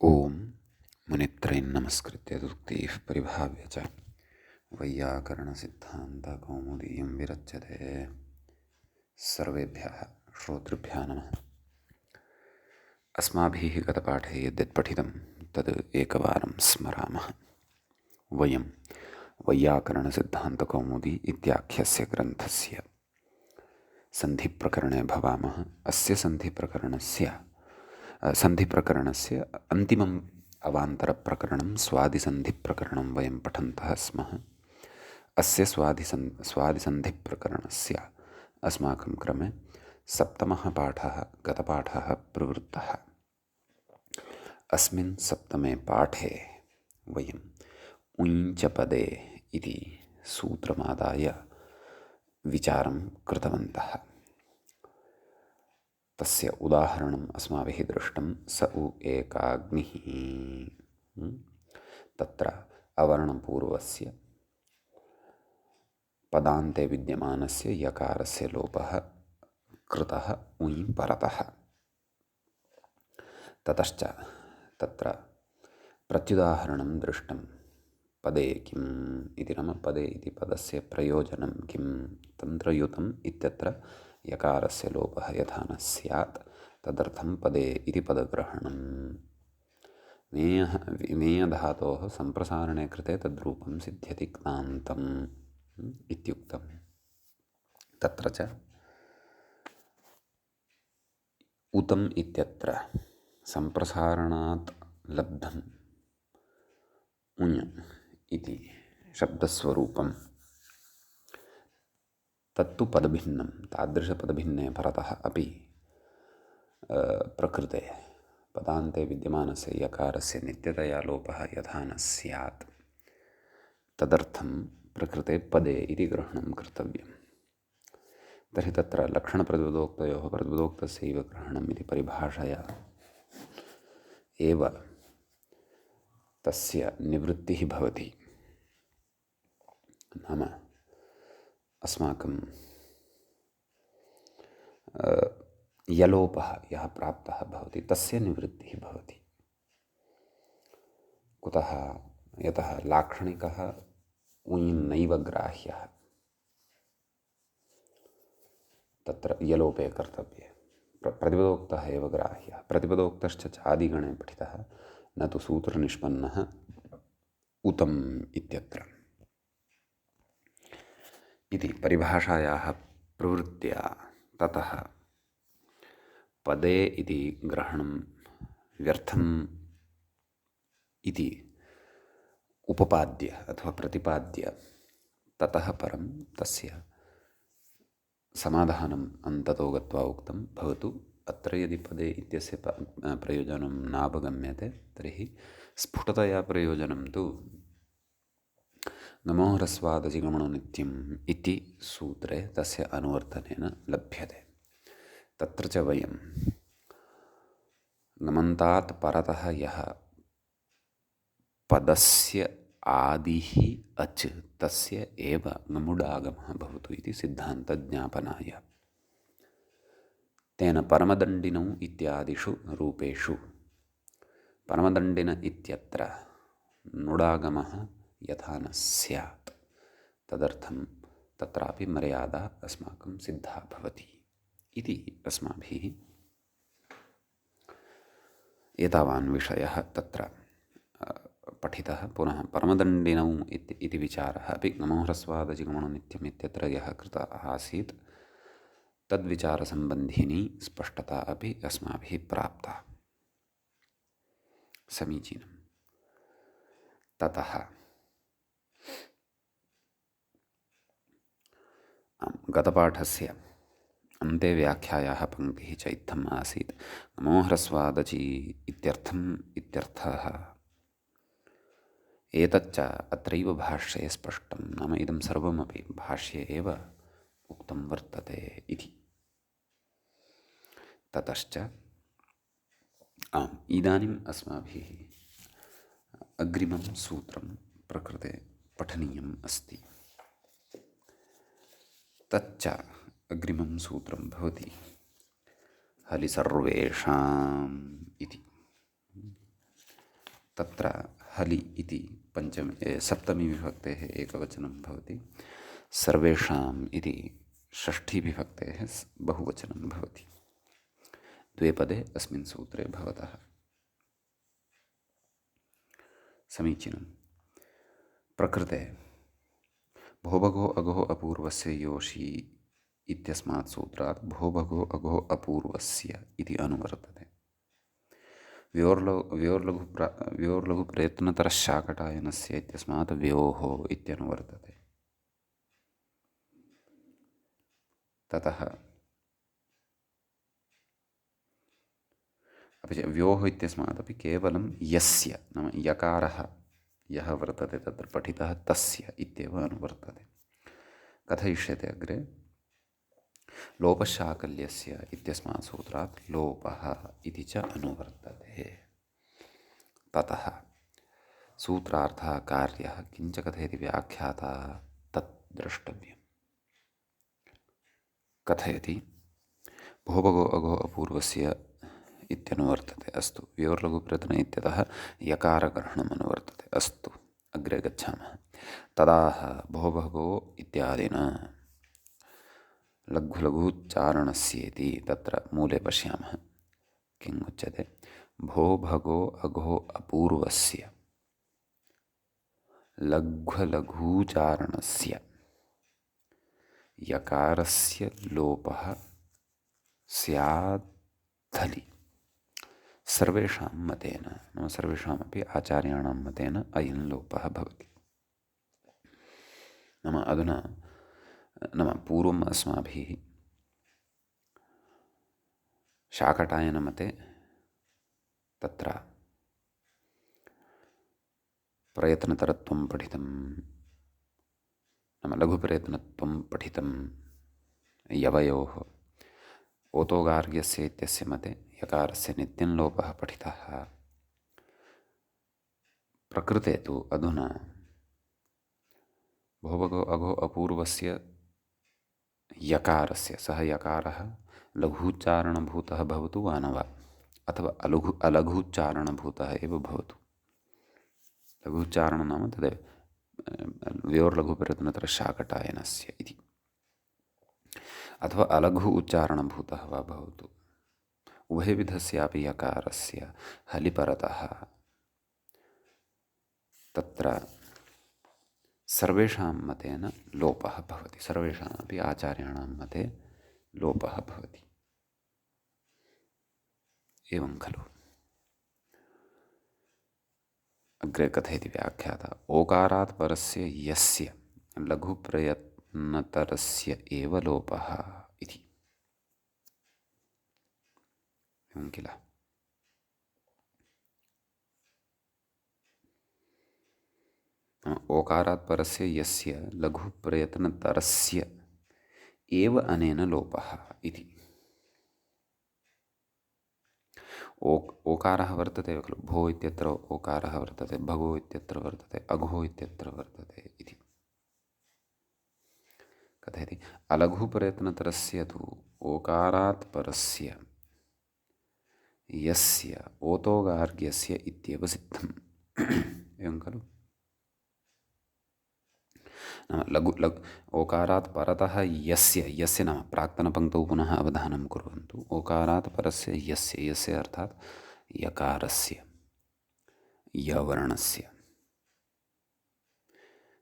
ॐ मुनित्रयं नमस्कृत्य दुक्तिः परिभाव्य च वैयाकरणसिद्धान्तकौमुदीं विरच्यते। सर्वेभ्यः श्रोतृभ्यः नमः। अस्माभिः गतपाठे यद्यत् पठितं तद् एकवारं स्मरामः। वयं वैयाकरणसिद्धान्तकौमुदी इत्याख्यस्य ग्रन्थस्य सन्धिप्रकरणे भवामः। अस्य सन्धिप्रकरणस्य अन्तिमम् अवान्तरप्रकरणं स्वादिसन्धिप्रकरणं वयं पठन्तः स्मः। अस्य स्वादिसन्धिप्रकरणस्य अस्माकं क्रमे सप्तमः पाठः गतपाठः प्रवृत्तः। अस्मिन् सप्तमे पाठे वयम् उञ्चपदे इति सूत्रमादाय विचारं कृतवन्तः। तस्य उदाहरणम् अस्माभिः दृष्टं। स उ एकाग्निः। तत्र अवर्णपूर्वस्य पदान्ते विद्यमानस्य यकारस्य लोपः कृतः उञ् परतः। ततश्च तत्र प्रत्युदाहरणं दृष्टं। पदे किम् इति नाम पदे इति पदस्य प्रयोजनं किं तन्त्रयुतम् इत्यत्र यकारस्य लोपः यथा न स्यात् तदर्थं पदे इति पदग्रहणम्। मेयधातोः सम्प्रसारणे कृते तद्रूपं सिद्ध्यति क्तान्तम् इत्युक्तम्। तत्र च उतम् इत्यत्र सम्प्रसारणात् लब्धम् उञ् इति शब्दस्वरूपं तत्तु पदभिन्नं। तादृशपदभिन्ने परतः अपि प्रकृते पदान्ते विद्यमानस्य यकारस्य नित्यतया लोपः यथा न स्यात् तदर्थं प्रकृते पदे इति ग्रहणं कर्तव्यम्। तर्हि तत्र लक्षणप्रतिपदोक्तयोः प्रतिपदोक्तस्यैव ग्रहणम् इति परिभाषया एव तस्य निवृत्तिः भवति। नाम अस्माकं यलोपः यः प्राप्तः भवति तस्य निवृत्तिः भवति। कुतः? यतः लाक्षणिकः उञ् नैव ग्राह्यः, तत्र यलोपे कर्तव्ये। प्रतिपदोक्तः एव ग्राह्यः। प्रतिपदोक्तश्च चादिगणे पठितः, न तु सूत्रनिष्पन्नः उतम् इत्यत्र इति परिभाषायाः प्रवृत्त्या ततः पदे इति ग्रहणं व्यर्थम् इति उपपाद्य अथवा प्रतिपाद्य ततः परं तस्य समाधानम् अन्ततो गत्वा उक्तं भवतु। अत्र यदि पदे इत्यस्य प्रयोजनं नावगम्यते तर्हि स्फुटतया प्रयोजनं तु गमोह्रस्वादजिगमणो नित्यम् इति सूत्रे तस्य अनुवर्तनेन लभ्यते। तत्र च वयं गमन्तात् परतः यः पदस्य आदिः अच् तस्य एव गमुडागमः भवतु इति सिद्धान्तज्ञापनाय तेन परमदण्डिनौ इत्यादिषु रूपेषु परमदण्डिन इत्यत्र नुडागमः यथा न स्यात् तदर्थं तत्रापि मर्यादा अस्माकं सिद्धा भवति इति अस्माभिः एतावान् विषयः तत्र पठितः। पुनः परमदण्डिनौ इति विचारः अपि गमोह्रस्वादजिगमणो नित्यम् इत्यत्र यः कृतः आसीत् तद्विचारसम्बन्धिनी स्पष्टता अपि अस्माभिः प्राप्ता। समीचीनम्। ततः गतपाठस्य अन्ते व्याख्यायाः पङ्क्तिः च इत्थम् आसीत्। गमोह्रस्वादजी इत्यर्थः एतच्च अत्रैव भाष्ये स्पष्टं। नाम इदं सर्वमपि भाष्ये एव उक्तं वर्तते इति। ततश्च इदानीम् अस्माभिः अग्रिमं सूत्रं प्रकृते पठनीयम् अस्ति। तच्च अग्रिमं सूत्रं भवति हलिसर्वेषाम् इति। तत्र हलि इति सप्तमी विभक्तेः एकवचनं भवति, सर्वेषाम् इति षष्ठीविभक्तेः बहुवचनं भवति। द्वे पदे अस्मिन् सूत्रे भवतः। समीचीनं। प्रकृते भोभगो अगो अपूर्वस्य योषि इत्यस्मात् सूत्रात् भोभगो अगो अपूर्वस्य इति अनुवर्तते। व्योर्लघुप्रयत्नतरशाकटायनस्य इत्यस्मात् व्योः इत्यनुवर्तते। ततः अपि च व्योः इत्यस्मादपि केवलं यस्य नाम यकारः यः वर्तते तत्र पठितः तस्य इत्येव अनुवर्तते। कथयिष्यते अग्रे। लोपशाकल्यस्य इत्यस्मात् सूत्रात् लोपः इति च अनुवर्तते। ततः सूत्रार्थः कार्यः किञ्च कथयति व्याख्याता तत् द्रष्टव्यम्। कथयति भोभगो अगो अपूर्वस्य इत्यनुवर्तते। अस्तु। व्योर्लघुप्रयत्न इत्यतः यकारग्रहणम् अनुवर्तते। अस्तु, अग्रे गच्छामः। तदाह भोभगो इत्यादिना लघुलघूच्चारणस्येति तत्र मूले पश्यामः किम् उच्यते। भोभगो अघो अपूर्वस्य लघ्वलघूचारणस्य यकारस्य लोपः स्याद्धलि सर्वेषां मतेन, नाम सर्वेषामपि आचार्याणां मतेन अयं लोपः भवति। नाम अधुना पूर्वम् अस्माभिः शाकटायनमते तत्र प्रयत्नतरत्वं पठितं, नाम लघुप्रयत्नत्वं पठितं यवयोः। ओतोगार्ग्यस्य इत्यस्य मते यकारस्य नित्यं लोपः पठितः। प्रकृते तु अधुना भोभगो अघो अपूर्वस्य यकारस्य, सः यकारः लघूच्चारणभूतः भवतु वा न वा, अथवा अलघूच्चारणभूतः एव भवतु। लघूच्चारणं नाम तदेव व्योर्लघुप्रयत्नतरशाकटायनस्य इति, अथवा अलघु उच्चारणभूतः वा भवतु। उभयविधस्यापि यकारस्य हलिपरतः तत्र सर्वेषां मतेन लोपः भवति। सर्वेषामपि आचार्याणां मते लोपः भवति। एवं खलु। अग्रे कथयति व्याख्याता। ओकारात् परस्य यस्य लघुप्रयत्नतरस्य एव लोपः इति। एवं किल। ओकारात् परस्य यस्य लघुप्रयत्नतरस्य एव अनेन लोपः इति। ओकारः वर्तते खलु। भो इत्यत्र ओकारः वर्तते, भगो इत्यत्र वर्तते, अघो इत्यत्र वर्तते इति कथयति। अलघुप्रयत्नतरस्य तु ओकारात् परस्य यस्य ओतोगार्ग्यस्य इत्येव सिद्धम्। एवं खलु। नाम ओकारात् परतः यस्य नाम प्राक्तनपङ्क्तौ पुनः अवधानं कुर्वन्तु। ओकारात् परस्य यस्य अर्थात् यकारस्य, यवर्णस्य,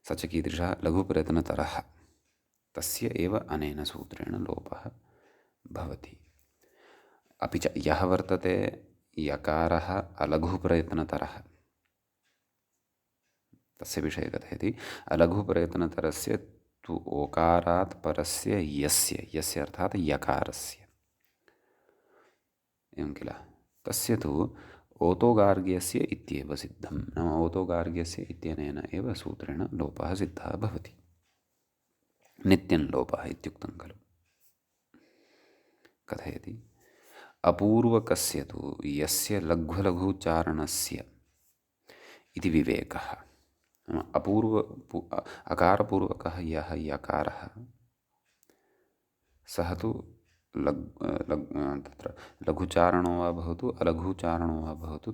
स च कीदृशः लघुप्रयत्नतरः, तस्य एव अनेन सूत्रेण लोपः भवति। अपि च यः वर्तते यकारः अलघुप्रयत्नतरः, तस्य विषये कथयति। अलघुप्रयत्नतरस्य तु ओकारात् परस्य यस्य अर्थात् यकारस्य, एवं किल। तस्य तु ओतोगार्ग्यस्य इत्येव सिद्धं। नाम ओतोगार्ग्यस्य इत्यनेन एव सूत्रेण लोपः सिद्धः भवति। नित्यं लोपः इत्युक्तं खलु। कथयति। अपूर्वकस्य तु यस्य लघ्वलघूचारणस्य इति विवेकः। अकारपूर्वकः यः यकारः सः तु तत्र लघुचारणो वा भवतु अलघुचारणो वा भवतु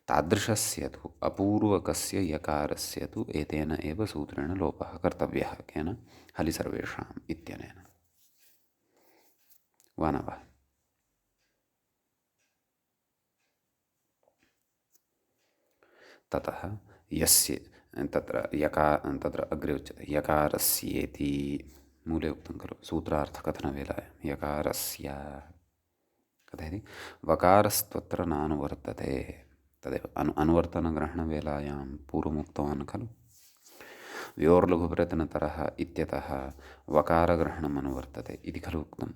तादृशस्य तु अपूर्वकस्य यकारस्य तु एतेन एव सूत्रेण लोपः कर्तव्यः केन हलि सर्वेषाम् इत्यनेन वा न वा। ततः यस्य तत्र अग्रे उच्यते यकारस्येति मूले उक्तं खलु सूत्रार्थकथनवेलायां यकारस्य कथयति वकारस्त्वत्र नानुवर्तते तदेव अनुवर्तनग्रहणवेलायां पूर्वमुक्तवान् खलु व्योर्लघुप्रयत्नतरः इत्यतः वकारग्रहणम् अनुवर्तते इति खलु उक्तम्।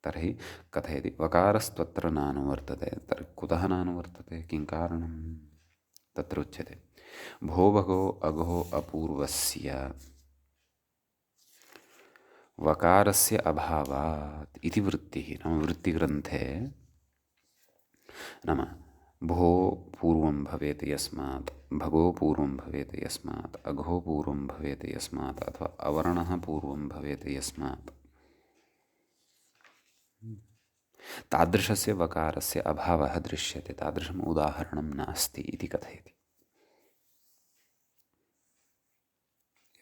तर्हि कथयति वकारस्त्वत्र नानुवर्तते तर्हि कुतः नानुवर्तते किं कारणं तत्र उच्यते भो भगो अघो अपूर्वस्य वकारस्य अभावात् इति वृत्तिः नाम वृत्तिग्रन्थे नाम भो पूर्वं भवेत् यस्मात् भगो पूर्वं भवेत् यस्मात् अघो पूर्वं भवेत् यस्मात् अथवा अवर्णः पूर्वं भवेत् यस्मात् तादृशस्य वकारस्य अभावः दृश्यते तादृशम् उदाहरणं नास्ति इति कथयति।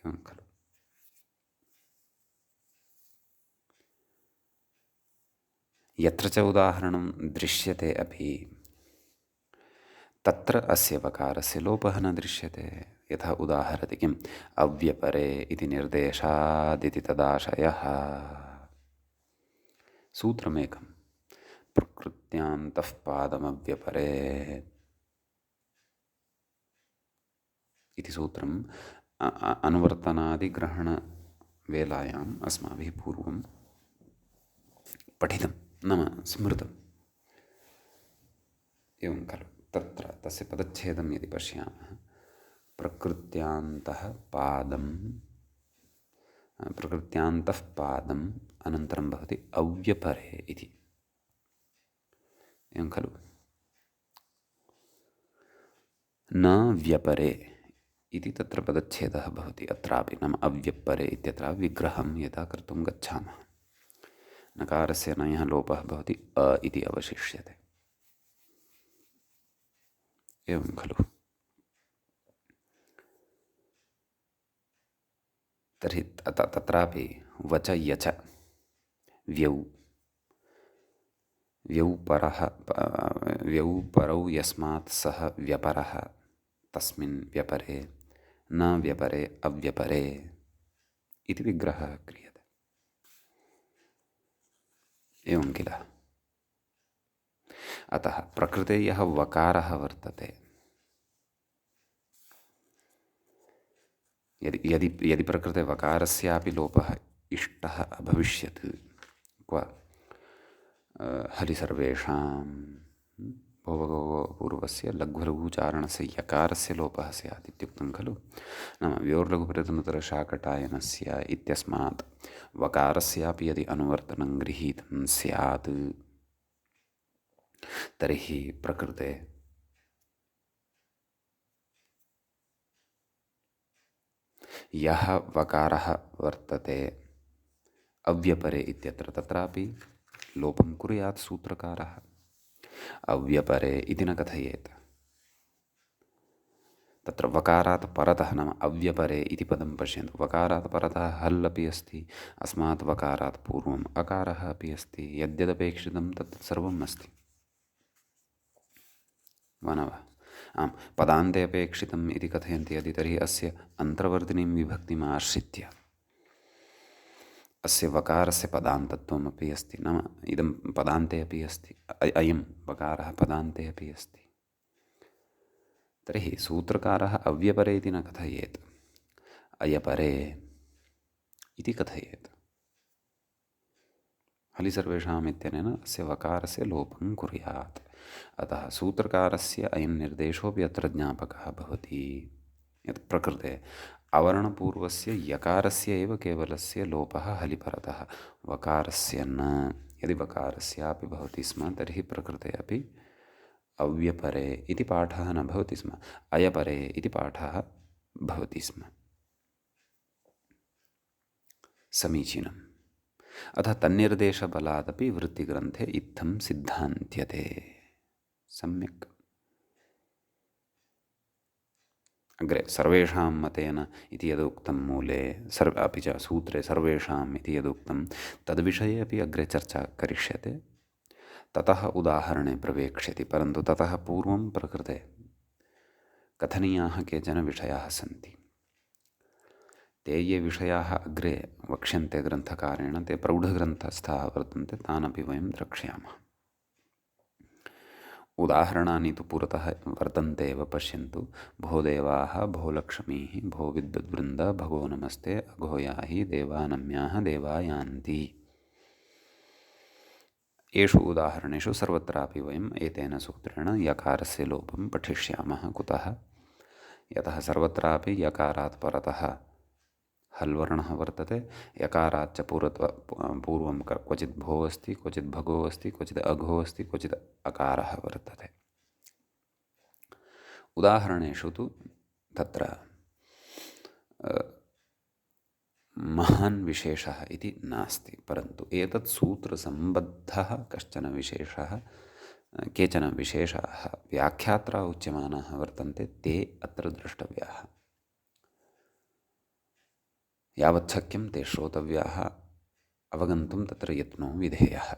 एवं खलु यत्र च उदाहरणं दृश्यते अपि तत्र अस्य वकारस्य लोपः न दृश्यते यथा उदाहरति किम् अव्यपरे इति निर्देशादिति तदाशयः सूत्रमेकं प्रकृत्यान्तः पादमव्यपरे इति सूत्रम् अनुवर्तनादिग्रहणवेलायाम् अस्माभिः पूर्वं पठितं नाम स्मृतम् एवं खलु तत्र तस्य पदच्छेदं यदि पश्यामः प्रकृत्यान्तः पादम् अनन्तरं भवति अव्यपरे इति एवं खलु न व्यपरे इति तत्र पदच्छेदः भवति अत्रापि नाम अव्यपरे इत्यत्र विग्रहं यदा कर्तुं गच्छामः नकारस्य नयः लोपः भवति अ इति अवशिष्यते एवं खलु। तर्हि तत्रापि वच यच व्यौ परौ यस्मात् सः व्यपरः तस्मिन् व्यपरे न व्यपरे अव्यपरे इति विग्रहः क्रियते एवं किल। अतः प्रकृते यः वकारः वर्तते यदि प्रकृते वकारस्यापि लोपः इष्टः अभविष्यत् क्व हलि सर्वेषां पूर्वस्य लघ्वलघुचारणस्य यकारस्य लोपः स्यात् इत्युक्तं खलु नाम व्योर्लघुप्रथमतरशाकटायनस्य इत्यस्मात् वकारस्यापि यदि अनुवर्तनं गृहीतं स्यात् तर्हि प्रकृते यः वकारः वर्तते अव्यपरे इत्यत्र तत्रापि लोपं कुर्यात् सूत्रकारः अव्यपरे इति न कथयेत् तत्र वकारात् परतः नाम अव्यपरे इति पदं पश्यन्तु वकारात् परतः हल् अपि अस्ति अस्मात् वकारात् पूर्वम् अकारः अपि अस्ति यद्यदपेक्षितं तत् सर्वम् अस्ति वा न वा। आम् पदान्ते अपेक्षितम् इति कथयन्ति यदि तर्हि अस्य अन्तर्वर्तिनीं विभक्तिम् आश्रित्य अस्य वकारस्य पदान्तत्वम् अपि अस्ति नाम इदं पदान्ते अपि अस्ति अयं वकारः पदान्ते अपि अस्ति तर्हि सूत्रकारः अव्यपरे इति न कथयेत् अयपरे इति कथयेत् हलि सर्वेषाम् इत्यनेन अस्य वकारस्य लोपं कुर्यात्। अतः सूत्रकारस्य अयं निर्देशोऽपि अत्र ज्ञापकः भवति यत् प्रकृते अवर्णपूर्वस्य यकारस्य एव केवलस्य लोपः हलि परतः वकारस्य न यदि वकारस्यापि भवति स्म तर्हि प्रकृते अपि अव्यपरे इति पाठः न भवति स्म अयपरे इति पाठः भवति स्म समीचीनम्। अतः तन्निर्देशबलादपि वृत्तिग्रन्थे इत्थं सिद्धान्त्यते। सम्यक्। अग्रे सर्वेषां मतेन इति यदुक्तं मूले अपि च सूत्रे सर्वेषाम् इति यदुक्तं तद्विषये अपि अग्रे चर्चा करिष्यते। ततः उदाहरणे प्रवेक्ष्यति, परन्तु ततः पूर्वं प्रकृते कथनीयाः केचन विषयाः सन्ति। ते ये विषयाः अग्रे वक्ष्यन्ते ग्रन्थकारेण, ते प्रौढग्रन्थस्थाः वर्तन्ते, तानपि वयं द्रक्ष्यामः। उदाहरणानि तु पुरतः वर्तन्ते एव, पश्यन्तु। भो देवाः, भो लक्ष्मीः, भो विद्वद्वृन्द, भगो नमस्ते, अघो याहि देवानम्याः देवा यान्ति। येषु उदाहरणेषु सर्वत्रापि वयम् एतेन सूत्रेण यकारस्य लोपं पठिष्यामः। कुतः? यतः सर्वत्रापि यकारात् परतः हल् वर्णः वर्तते, यकाराच्च पूर्वं क्वचित् भो अस्ति, क्वचित् भगो अस्ति, क्वचित् अघो अस्ति, क्वचित् अकारः वर्तते। उदाहरणेषु तु तत्र महान् विशेषः इति नास्ति, परन्तु एतत् सूत्रसम्बद्धः कश्चन विशेषः, केचन विशेषाः व्याख्यात्रा उच्यमानाः वर्तन्ते, ते अत्र द्रष्टव्याः। यावत् शक्यं ते श्रोतव्याः, अवगन्तुं तत्र यत्नो विधेयः।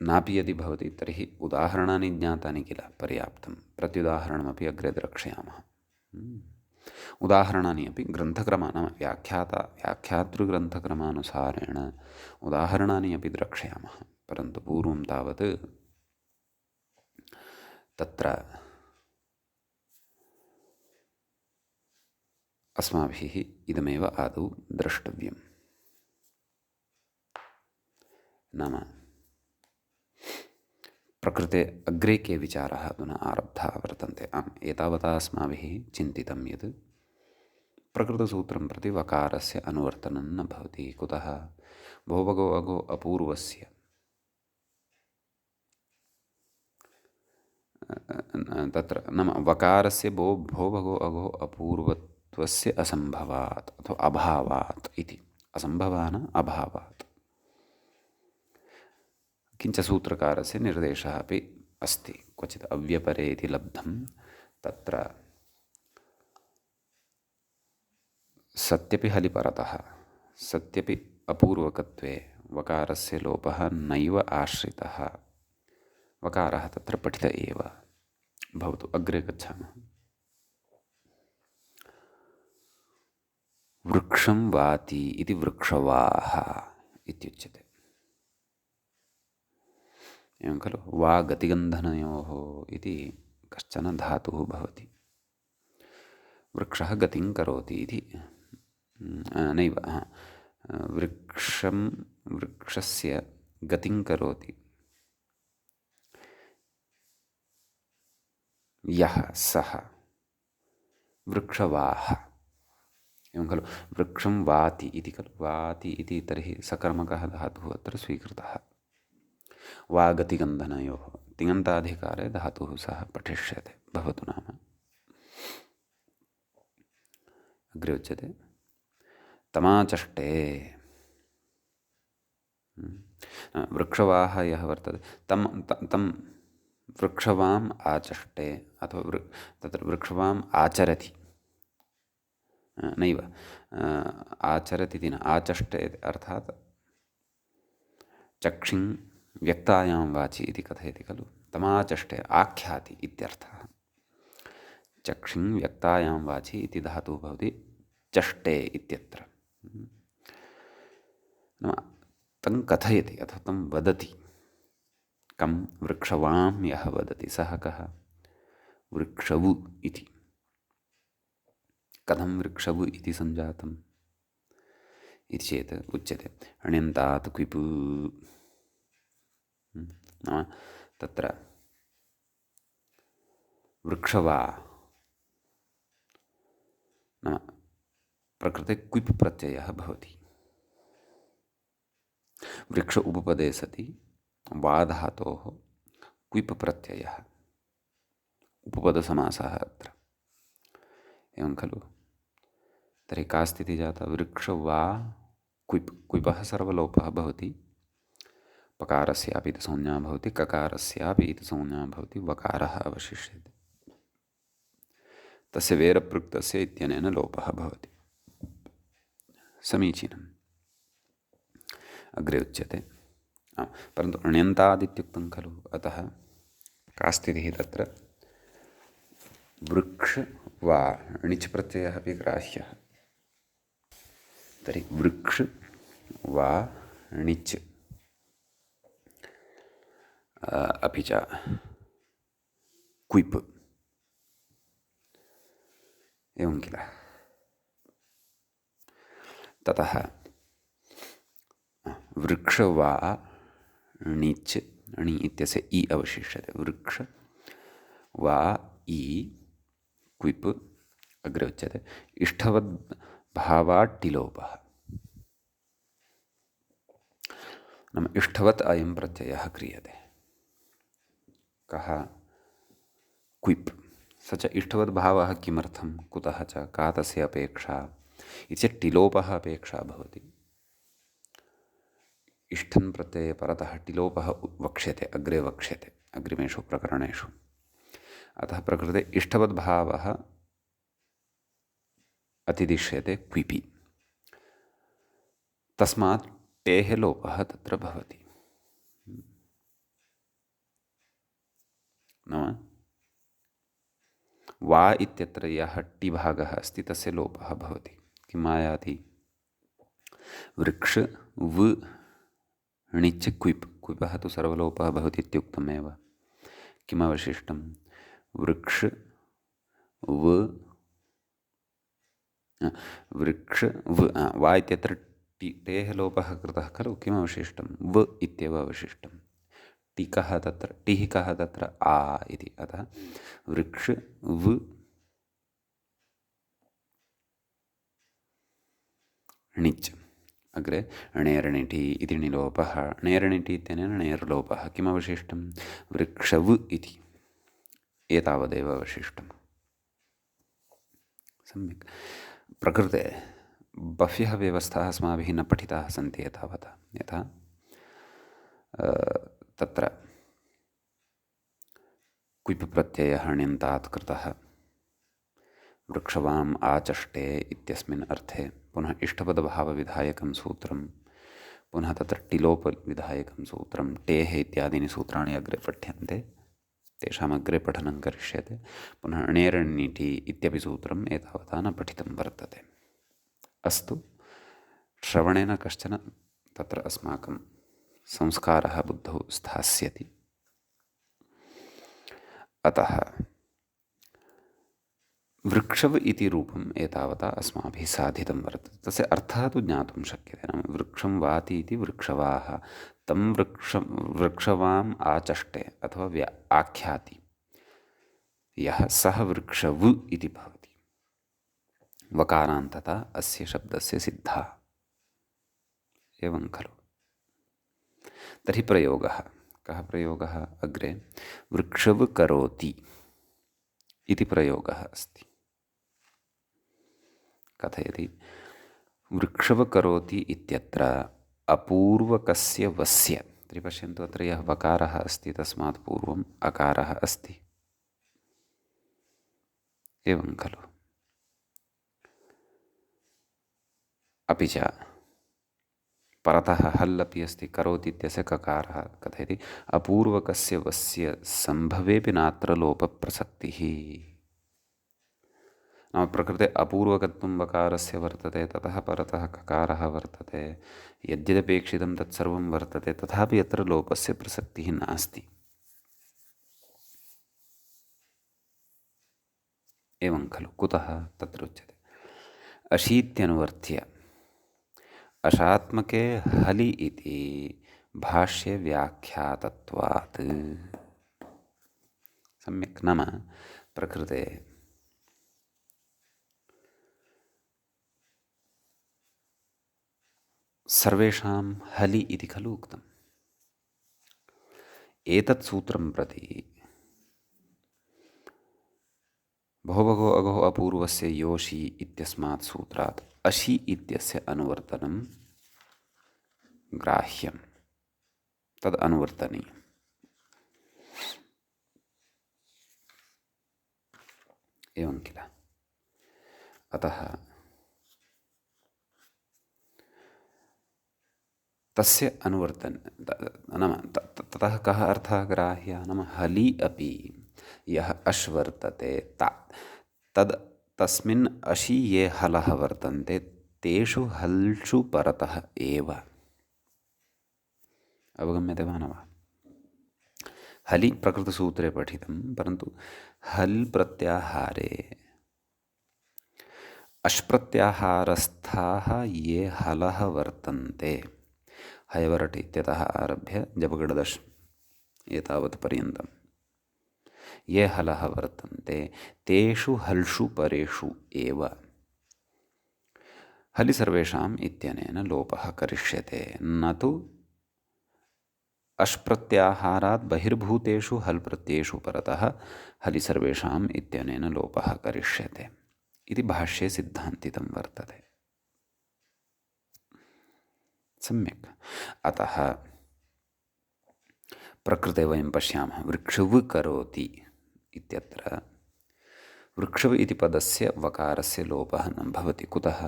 नापि यदि भवति तर्हि उदाहरणानि ज्ञातानि किल, पर्याप्तं। प्रत्युदाहरणमपि अग्रे द्रक्ष्यामः। उदाहरणानि अपि ग्रन्थक्रमाणां व्याख्यातृग्रन्थक्रमानुसारेण उदाहरणानि अपि द्रक्ष्यामः, परन्तु पूर्वं तावत् तत्र अस्माभिः इदमेव आदौ द्रष्टव्यम्। नाम प्रकृते अग्रे के विचाराः अधुना आरब्धाः वर्तन्ते। एतावता अस्माभिः चिन्तितं यत् प्रकृतसूत्रं प्रति वकारस्य अनुवर्तनं न भवति। कुतः? भो भगो अघो अपूर्वस्य तत्र नाम वकारस्य भो भगो अघो अपूर्वत्वस्य असम्भवात् अथवा अभावात् इति। असम्भवान् अभावात्। किञ्च सूत्रकारस्य निर्देशः अपि अस्ति, क्वचित् अव्यपरे इति लब्धं। तत्र सत्यपि हलिपरतः सत्यपि अपूर्वकत्वे वकारस्य लोपः नैव आश्रितः। वकारः तत्र पठित एव। भवतु, अग्रे गच्छामः। वृक्षं वाति इति वृक्षवाः इत्युच्यते। एवं खलु? वा गतिगन्धनयोः इति कश्चन धातुः भवति। वृक्षः गतिं करोति इति नैव, वृक्षस्य गतिं करोति यः सः वृक्षवाः। एवं खलु? वृक्षं वाति इति खलु? वाति इति तर्हि सकर्मकः धातुः अत्र स्वीकृतः। वा गतिगन्धनयोः तिङन्ताधिकारे धातुः सः पठिष्यते। भवतु नाम। अग्रे उच्यते तमाचष्टे। वृक्षवाः यः वर्तते तं वृक्षवाम् आचष्टे, अथवा तत्र वृक्षवाम् आचरति, नैव आचरति इति न, आचष्टे अर्थात् चक्षिं व्यक्तायां वाचि इति कथयति खलु? तमाचष्टे आख्याति इत्यर्थः। चक्षिं व्यक्तायां वाचि इति धातुः भवति चष्टे इत्यत्र। नाम तं कथयति अथवा तं वदति। कं? वृक्षवां यः वदति सः कः? वृक्षवु इति। कथं वृक्षवु इति सञ्जातम् इति चेत् उच्यते अण्यन्तात् क्विपु। नाम तत्र वृक्षवा नाम प्रकृते क्विप् प्रत्ययः भवति। वृक्ष उपपदे सति वा धातोः क्विप् प्रत्ययः, उपपदसमासः अत्र। एवं खलु? तर्हि का स्थितिः जाता? वृक्ष वा क्विप्, क्विपः सर्वलोपः भवति, पकारस्यापि इति संज्ञा भवति, ककारस्यापि इति संज्ञा भवति, वकारः अवशिष्यते। तस्य वेरपृक्तस्य इत्यनेन लोपः भवति। समीचीनम्। अग्रे उच्यते, परन्तु अण्यन्तादित्युक्तं खलु, अतः का स्थितिः तत्र? वृक्ष वा णिच् प्रत्ययः अपि ग्राह्यः। तर्हि वृक्ष वा णिच् अपि च क्विप्, एवं किल? ततः वृक्ष वा णिच्, णि इत्यस्य इ अवशिष्यते। वृक्ष वा इ क्विप्, अग्रे उच्यते इष्ठवद्भावात् टिलोपः। नाम इष्ठवत् अयं प्रत्ययः क्रियते। कः? क्विप्। स च इष्ठवद्भावः किमर्थं, कुतः च, का तस्य अपेक्षा इति चेत् टिलोपः अपेक्षा भवति। इष्ठन् प्रत्यये परतः टिलोपः वक्ष्यते, अग्रे वक्ष्यते अग्रिमेषु प्रकरणेषु। अतः प्रकृते इष्ठवद्भावः अतिदिश्यते क्विपि, तस्मात् टेः लोपः तत्र भवति। नाम वा इत्यत्र यः टिभागः अस्ति तस्य लोपः भवति। किम् आयाति? वृक्ष व णिच् क्विप्, क्विपः तु सर्वलोपः भवति इत्युक्तमेव। किमवशिष्टं? वृक्ष व वृक्ष व, वा इत्यत्र टेः लोपः कृतः खलु, किमवशिष्टं? व इत्येव अवशिष्टं। टिकः तत्र, टिः कः तत्र? आ इति। अतः वृक्ष व णिच्, अग्रे णेर्णिटि इति णिलोपः, णेर्णिटि इत्यनेन णेर्लोपः। किमवशिष्टं? वृक्षव इति, एतावदेव अवशिष्टं। सम्यक्। प्रकृते बह्व्यः व्यवस्थाः अस्माभिः न पठिताः सन्ति एतावता। यथा तत्र क्विप् प्रत्ययः ण्यन्तात् कृतः, वृक्षवाम् आचष्टे इत्यस्मिन् अर्थे, पुनः इष्टपदभावविधायकं सूत्रं, पुनः तत्र टिलोपविधायकं सूत्रं, टेः इत्यादीनि सूत्राणि अग्रे पठ्यन्ते, तेषामग्रे पठनं करिष्यते। पुनः णेर्णिटि इत्यपि सूत्रम् एतावता न पठितं वर्तते। अस्तु, श्रवणेन कश्चन तत्र अस्माकं संस्कारः बुद्धौ स्थास्यति। अतः वृक्षव इति रूपम् एतावता अस्माभिः साधितं वर्तते। तस्य अर्थः तु ज्ञातुं शक्यते। नाम वृक्षं वाति इति वृक्षवाः, तं वृक्षवाम् आचष्टे अथवा आख्याति यः, सः वृक्षव इति भवति। वकारान्तता अस्य शब्दस्य सिद्धा। एवं खलु? तर्हि प्रयोगः कः? प्रयोगः अग्रे वृक्षव करोति इति प्रयोगः अस्ति। कथयति? वृक्षव करोति इत्यत्र अपूर्वकस्य वस्य, तर्हि पश्यन्तु अत्र यः वकारः अस्ति तस्मात् पूर्वम् अकारः अस्ति। एवं खलु? अपि च परतः हल् अपि अस्ति, करोति इत्यस्य ककारः। कथयति? अपूर्वकस्य वस्य सम्भवेपि नात्र लोपप्रसक्तिः। नाम प्रकृते अपूर्वकत्वं वकारस्य वर्तते, ततः परतः ककारः वर्तते, यद्यदपेक्षितं तत्सर्वं वर्तते, तथापि अत्र लोपस्य प्रसक्तिः नास्ति। एवं खलु? कुतः? तत्र उच्यते अशीत्यनुवर्त्य अशात्मके हलि इति भाष्यव्याख्यातत्वात्। सम्यक्। नाम प्रकृते सर्वेषां हलि इति खलु उक्तम्। एतत् सूत्रं प्रति भोवगो अगो अपूर्वस्य योषि इत्यस्मात् सूत्रात् अशि इत्यस्य अनुवर्तनं ग्राह्यं तद् अनुवर्तनीयम्। एवं किल। अतः तस्य अनुवर्तन नाम ततः कः अर्थः ग्राह्यः नाम हलि अपि यः अश् वर्तते तद् तस्मिन् अशि ये हलः वर्तन्ते तेषु हल्षु परतः एव। अवगम्यते वा न वा? हलि प्रकृतसूत्रे पठितं, परन्तु हल् प्रत्याहारे अश्प्रत्याहारस्थाः ये हलः वर्तन्ते, हयवरट् इत्यतः आरभ्य जपगडदश् एतावत् पर्यन्तं ये हलः वर्तन्ते तेषु हल्षु परेषु एव हलि सर्वेषाम् इत्यनेन लोपः करिष्यते, न तु अश्प्रत्याहारात् बहिर्भूतेषु हल् प्रत्ययेषु परतः हलि सर्वेषाम् इत्यनेन लोपः करिष्यते इति भाष्ये सिद्धान्तितं वर्तते। सम्यक्। अतः प्रकृते वयं पश्यामः वृक्षव करोति इत्यत्र वृक्षव इति पदस्य वकारस्य लोपः न भवति। कुतः?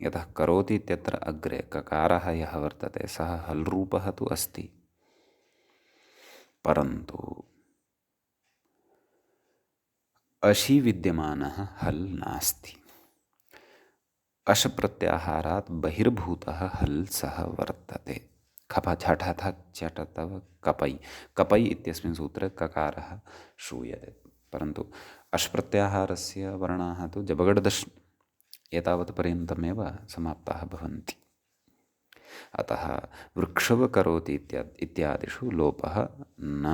यतः करोति इत्यत्र अग्रे ककारः यः वर्तते सः हल् रूपः तु अस्ति, परन्तु अशि विद्यमानः हल् नास्ति। अश् प्रत्याहारात् बहिर्भूतः हल् सः वर्तते। खप झठथ चटतव कपै, कपै इत्यस्मिन् सूत्रे ककारः श्रूयते, परन्तु अश् प्रत्याहारस्य वर्णाः तु जबगडदश् एतावत् पर्यन्तमेव समाप्ताः भवन्ति। अतः वृक्षव करोति इत्यादिषु लोपः न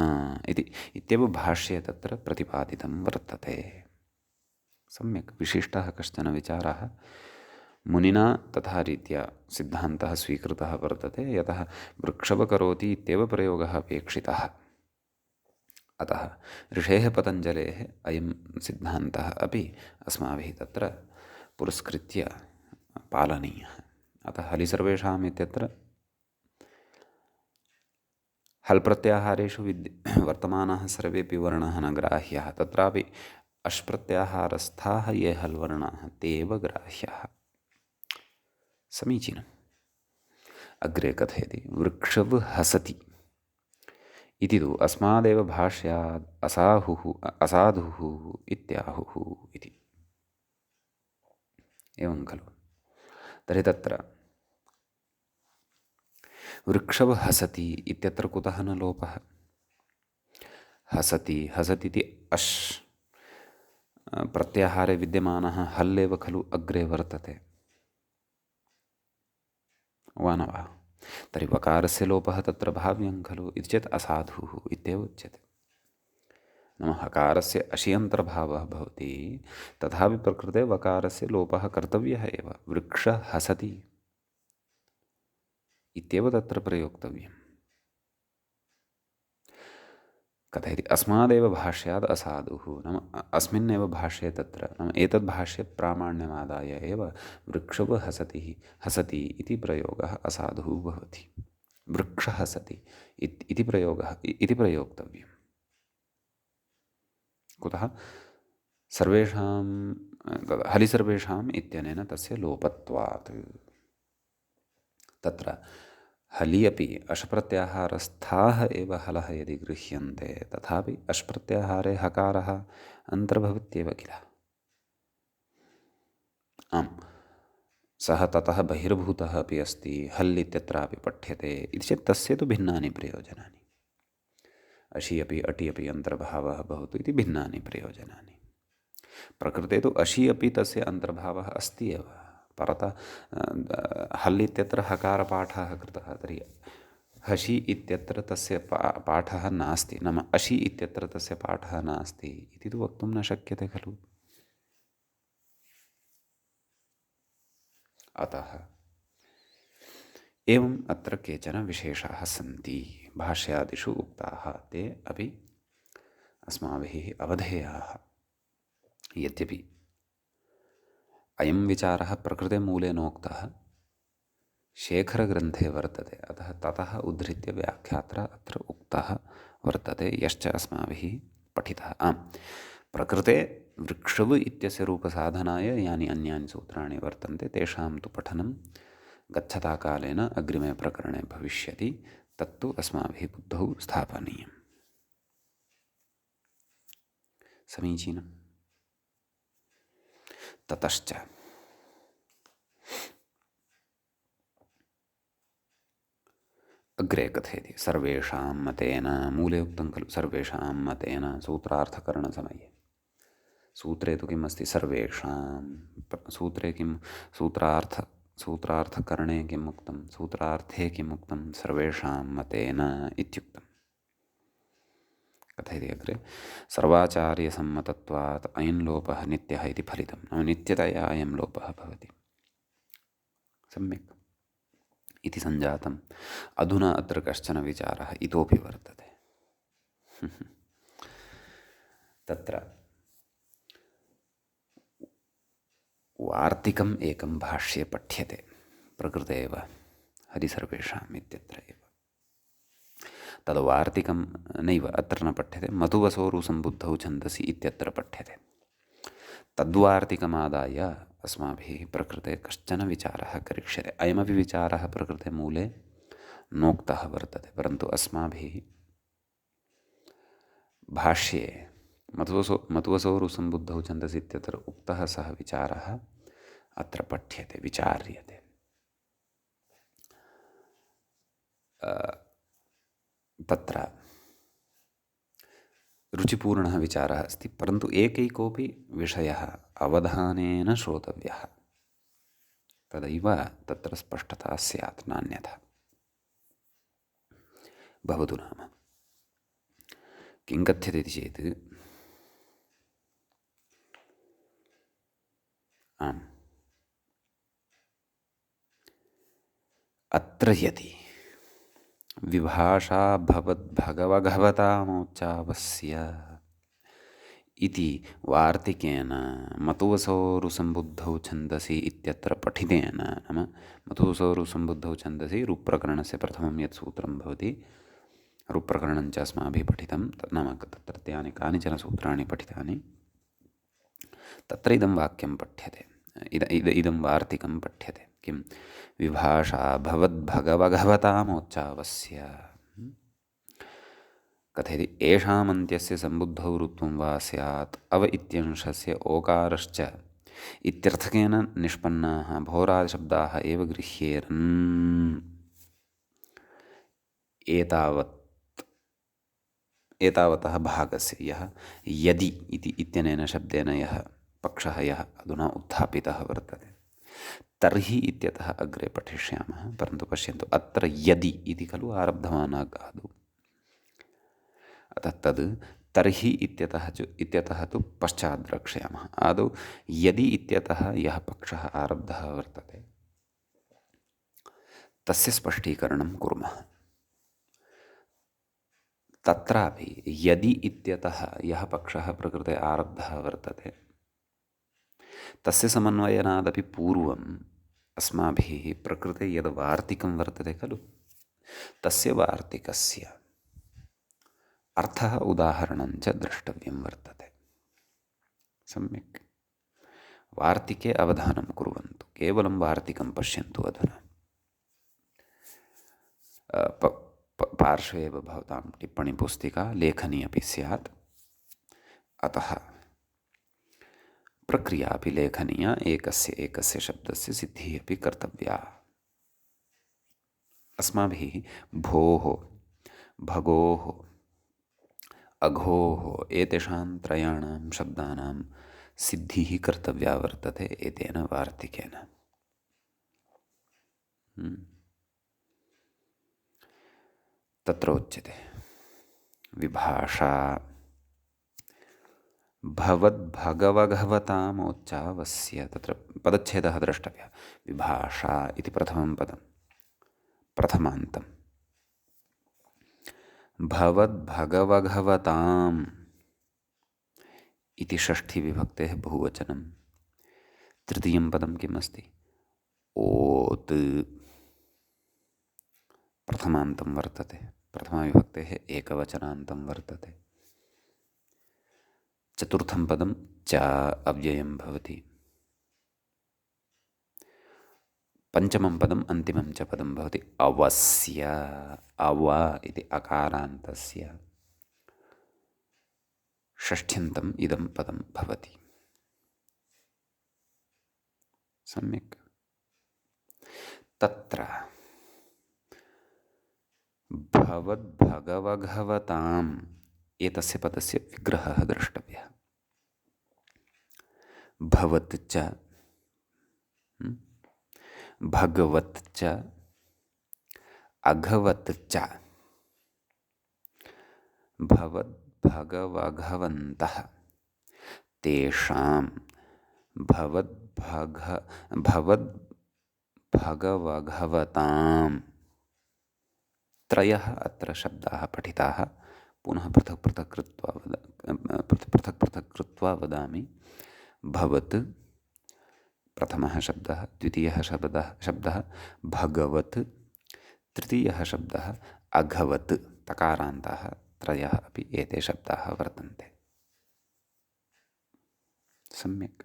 इत्येव भाष्ये तत्र प्रतिपादितं वर्तते। सम्यक्। विशिष्टः कश्चन विचारः मुनिना तथा रीत्या सिद्धान्तः स्वीकृतः वर्तते, यतः वृक्षव करोति इत्येव प्रयोगः अपेक्षितः। अतः ऋषेः पतञ्जलेः अयं सिद्धान्तः अपि अस्माभिः तत्र पुरस्कृत्य पालनीयः। अतः हलि सर्वेषाम् इत्यत्र हल् प्रत्याहारेषु वर्तमानाः सर्वेपि वर्णाः न ग्राह्याः। तत्रापि अश् प्रत्याहारस्थाः ये हल् वर्णाः ते एव ग्राह्याः। समीचीनम्। अग्रे कथयति वृक्षव हसति इति तु अस्मादेव भाष्यात् असाधुः इत्याहुः इति। एवं खलु। तर्हि तत्र वृक्षव हसति इत्यत्र कुतः न लोपः? हसति हसतीति अश् प्रत्याहारे विद्यमानः हल् एव खलु अग्रे वर्तते, वा न वा? तर्हि वकारस्य लोपः तत्र भाव्यं खलु इति चेत् असाधुः इत्येव उच्यते। नाम हकारस्य अशि अन्तर्भावः भवति, तथापि प्रकृते वकारस्य लोपः कर्तव्यः एव। वृक्ष हसति इत्येव तत्र प्रयोक्तव्यम्। कथयति अस्मादेव भाष्यात् असाधुः, नाम अस्मिन्नेव भाष्ये तत्र नाम एतद् भाष्ये प्रामाण्यमादाय एव वृक्षव हसति इति प्रयोगः असाधुः भवति। वृक्ष हसति इति प्रयोगः इति प्रयोक्तव्यम्। कुतः? सर्वेषां हलि सर्वेषाम् इत्यनेन तस्य लोपत्वात्। तत्र हलि अपि अश्प्रत्याहारस्थाः एव हलः यदि गृह्यन्ते, तथापि अश्प्रत्याहारे हकारः अन्तर्भवत्येव किल। आम्, सः ततः बहिर्भूतः अपि अस्ति, हल् इत्यत्रापि पठ्यते इति चेत् तस्य तु भिन्नानि प्रयोजनानि। अशि अपि अटि अपि अन्तर्भावः भवतु इति भिन्नानि प्रयोजनानि। प्रकृते तु अशि अपि तस्य अन्तर्भावः अस्ति एव, परतः हल् इत्यत्र हकारपाठः कृतः, तर्हि हसि इत्यत्र तस्य पाठः नास्ति, नाम अशि इत्यत्र तस्य पाठः नास्ति इति तु वक्तुं न शक्यते खलु। अतः एवम् अत्र केचन विशेषाः सन्ति भाष्यादिषु उक्ताः, ते अपि अस्माभिः अवधेयाः। यद्यपि अयं विचारः प्रकृतिमूले नोक्तः शेखरग्रन्थे वर्तते, अतः ततः उद्धृत्य व्याख्यात्रा अत्र उक्तः वर्तते, यश्च अस्माभिः पठितः। प्रकृते वृक्षव इत्यस्य रूपसाधनाय यानि अन्यानि सूत्राणि वर्तन्ते तेषां तु पठनं गच्छता कालेन अग्रिमे प्रकरणे भविष्यति, तत्तु अस्माभिः बुद्धौ स्थापनीयम्। समीचीनम्। ततश्च अग्रे कथयति, सर्वेषां मतेन, मूले उक्तं खलु सर्वेषां मतेन सूत्रार्थकरणसमये। सूत्रे तु किम् अस्ति, सर्वेषां, सूत्रे किं, सूत्रार्थकरणे किम् उक्तं, सूत्रार्थे किम् उक्तं, सर्वेषां मतेन इत्युक्तं। कथयति अग्रे, सर्वाचार्यसम्मतत्वात् अयं लोपः नित्यः इति फलितं, नाम नित्यतया अयं लोपः भवति। सम्यक् इति सञ्जातम्। अधुना अत्र कश्चन विचारः इतोपि वर्तते। तत्र वार्तिकम् एकं भाष्ये पठ्यते, प्रकृते एव हरिसर्वेषाम् इत्यत्र एव। तद् वार्तिकं नैव अत्र न पठ्यते, मधुवसोरुसम्बुद्धौ छन्दसि इत्यत्र पठ्यते। तद्वार्तिकमादाय अस्माभिः प्रकृते कश्चन विचारः करिष्यते। अयमपि विचारः प्रकृते मूले नोक्तः वर्तते, परन्तु अस्माभिः भाष्ये मधुवसोरुसम्बुद्धौ छन्दसि इत्यत्र उक्तः सः विचारः अत्र पठ्यते, विचार्यते। तत्र रुचिपूर्णः विचारः अस्ति, परन्तु एकैकोऽपि विषयः अवधानेन श्रोतव्यः, तदैव तत्र स्पष्टता स्यात्, नान्यथा। भवतु नाम किं कथ्यते इति चेत्, आम्, अत्र यदि विभाषा भवद्भगवतामोच्चावस्य इति वार्तिकेन मधुवसोरुसम्बुद्धौ छन्दसि इत्यत्र पठितेन, नाम मधुवसोरुसम्बुद्धौ छन्दसि रुप्रकरणस्य प्रथमं यत् सूत्रं भवति, रुप्रकरणञ्च अस्माभिः पठितं, नाम तत्रत्यानि कानिचन सूत्राणि पठितानि, तत्र इदं वाक्यं पठ्यते, इदं वार्तिकं पठ्यते। किं, विभाषा भवद्भगवतामोच्चावस्य। कथयति, येषामन्त्यस्य सम्बुद्धौ रुत्वं वा स्यात् अव इत्यंशस्य ओकारश्च इत्यर्थकेन निष्पन्नाः भोरादिशब्दाः एव गृह्येरन्। एतावतः भागस्य यः यदि इति इत्यनेन शब्देन यः पक्षः यः अधुना उत्थापितः वर्तते, तर्हि इत्यतः अग्रे पठिष्यामः, परन्तु पश्यन्तु, अत्र यदि इति खलु आरब्धवान् आदौ, अतः तद् तर्हि इत्यतः तु पश्चात् द्रक्ष्यामः। आदौ यदि इत्यतः यः पक्षः आरब्धः वर्तते तस्य स्पष्टीकरणं कुर्मः। तत्रापि यदि इत्यतः यः पक्षः प्रकृते आरब्धः वर्तते तस्य समन्वयनादपि पूर्वम् अस्माभिः प्रकृते यद् वार्तिकं वर्तते खलु, तस्य वार्तिकस्य अर्थः उदाहरणं च द्रष्टव्यं वर्तते। सम्यक्, वार्तिके अवधानं कुर्वन्तु, केवलं वार्तिकं पश्यन्तु। अधुना पार्श्वे एव भवतां टिप्पणीपुस्तिका, लेखनी अपि स्यात्, अतः प्रक्रिया अपि लेखनीया, एकस्य शब्दस्य सिद्धिः अपि कर्तव्या। अस्माभिः भोः, भगोः, अघोः एतेषां त्रयाणां शब्दानां सिद्धिः कर्तव्या वर्तते एतेन वार्तिकेन। तत्र उच्यते, विभाषा भवद्भगवतामोच्चावस्य, तत्र पदच्छेदः द्रष्टव्यः। विभाषा इति प्रथमं पदं, प्रथमान्तं, भवद्भगवताम् इति षष्ठीविभक्तेः बहुवचनं। तृतीयं पदं किम् अस्ति? ओत् प्रथमान्तं वर्तते, प्रथमाविभक्तेः एकवचनान्तं वर्तते। चतुर्थं पदं च अव्ययं भवति। पञ्चमं पदम् अन्तिमं च पदं भवति अवस्य, अव इति अकारान्तस्य। षष्ठ्यन्तम् इदं पदं भवति। सम्यक्। तत्र भवद्भगवघवताम् एतस्य पदस्य विग्रहः द्रष्टव्यः। भवत् च भगवत् च अघवत् च भवद्भगवघवन्तः तेषां भवद्भगवघवतां त्रयः अत्र शब्दाः पठिताः। पुनः पृथक् पृथक् कृत्वा वदामि। भवत् प्रथमः शब्दः, द्वितीयः शब्दः भगवत्, तृतीयः शब्दः अघवत्। तकारान्ताः त्रयः अपि एते शब्दाः वर्तन्ते। सम्यक्।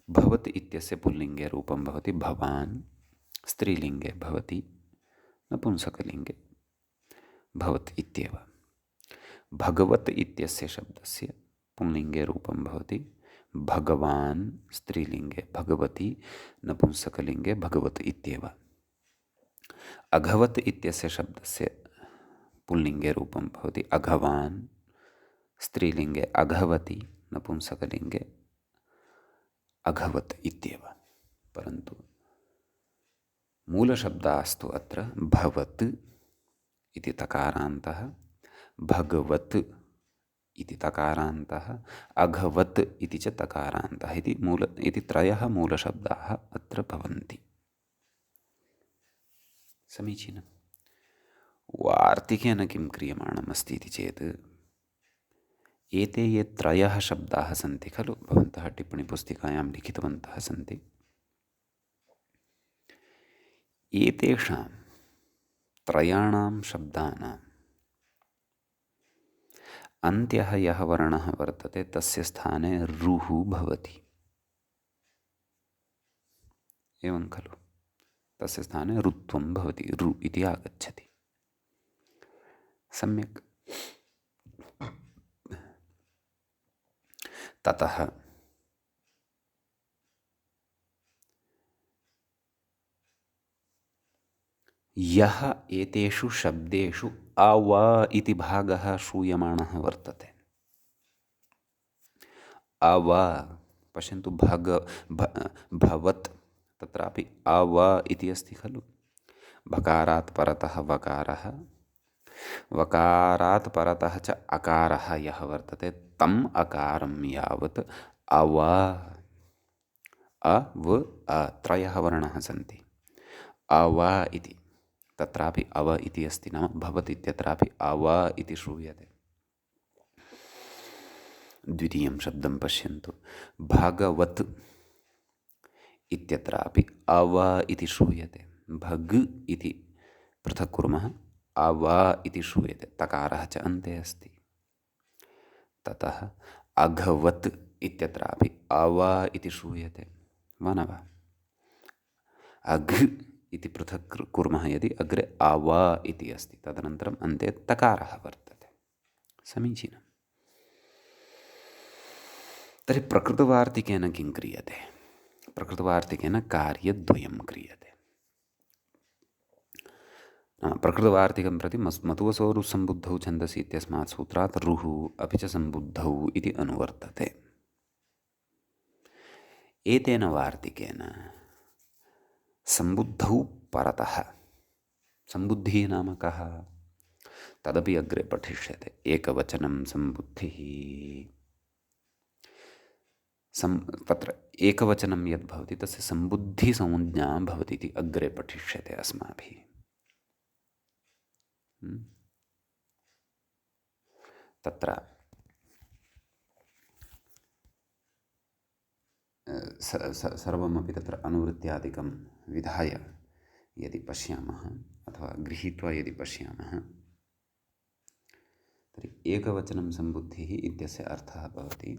भवत् इत्यस्य पुल्लिङ्गे रूपं भवति भवान्, स्त्रीलिङ्गे भवति, नपुंसकलिङ्गे भवत् इत्येव। भगवत् इत्यस्य शब्दस्य पुल्लिङ्गे रूपं भवति भगवान्, स्त्रीलिङ्गे भगवती, नपुंसकलिङ्गे भगवत् इत्येव। अघवत् इत्यस्य शब्दस्य पुल्लिङ्गे रूपं भवति अघवान्, स्त्रीलिङ्गे अघवती, नपुंसकलिङ्गे अघवत् इत्येव। परन्तु मूलशब्दास्तु अत्र भवत् इति तकारान्तः, भगवत् इति तकारान्तः, अघवत् इति च तकारान्तः इति त्रयः मूलशब्दाः अत्र भवन्ति। समीचीनं। वार्तिकेन किं क्रियमाणम् अस्ति इति चेत् एते ये त्रयः शब्दाः सन्ति खलु, भवन्तः टिप्पणीपुस्तिकायां लिखितवन्तः सन्ति, एतेषां त्रयाणां शब्दानाम् अन्त्यः यः वर्णः वर्तते तस्य स्थाने रुः भवति। एवं खलु, तस्य स्थाने रुत्वं भवति, रु इति आगच्छति। सम्यक्। ततः यः एतेषु शब्देषु अव इति भागः श्रूयमाणः वर्तते, अव पश्यन्तु, भवत् तत्रापि अव इति अस्ति खलु। भकारात् परतः वकारः, वकारात् परतः च अकारः यः वर्तते तम् अकारं यावत् अव त्रयः वर्णाः सन्ति। अव इति तत्रापि अव इति अस्ति, नाम भवत् इत्यत्रापि अव इति श्रूयते। द्वितीयं शब्दं पश्यन्तु, भगवत् इत्यत्रापि अव इति श्रूयते। भग् इति पृथक् कुर्मः, अव इति श्रूयते, तकारः च अन्ते अस्ति। ततः अघवत् इत्यत्रापि अव इति श्रूयते, वा न वा? अघ् इति पृथक् कुर्मः यदि, अग्रे अव इति अस्ति, तदनन्तरम् अन्ते तकारः वर्तते। समीचीनम्। तर्हि प्रकृतवार्तिकेन किं क्रियते? प्रकृतवार्तिकेन कार्यद्वयं क्रियते। प्रकृतवार्तिकं प्रति मतुवसोरुः सम्बुद्धौ छन्दसि इत्यस्मात् सूत्रात् रुः अपि च सम्बुद्धौ इति अनुवर्तते। एतेन वार्तिकेन सम्बुद्धौ परतः, सम्बुद्धिः नाम कः तदपि अग्रे पठिष्यते। एकवचनं सम्बुद्धिः, तत्र एकवचनं यद् भवति तस्य सम्बुद्धिसंज्ञा भवति इति अग्रे पठिष्यते अस्माभिः। तत्र सर्वमपि तत्र अनुवृत्त्यादिकं विधाय यदि पश्यामः अथवा गृहीत्वा यदि पश्यामः तर्हि एकवचनं सम्बुद्धिः इत्यस्य अर्थः भवति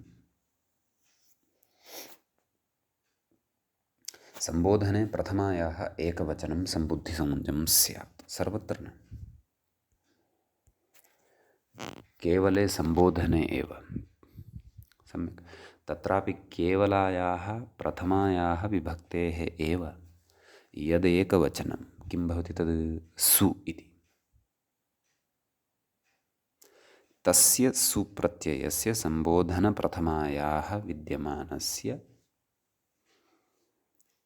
सम्बोधने प्रथमायाः एकवचनं सम्बुद्धिसंज्ञं स्यात्, सर्वत्र न, केवले सम्बोधने एव। सम्यक्, तत्रापि केवलायाः प्रथमायाः विभक्तेः एव यदेकवचनं किं भवति तद् सु इति, तस्य सुप्रत्ययस्य सम्बोधनप्रथमायाः विद्यमानस्य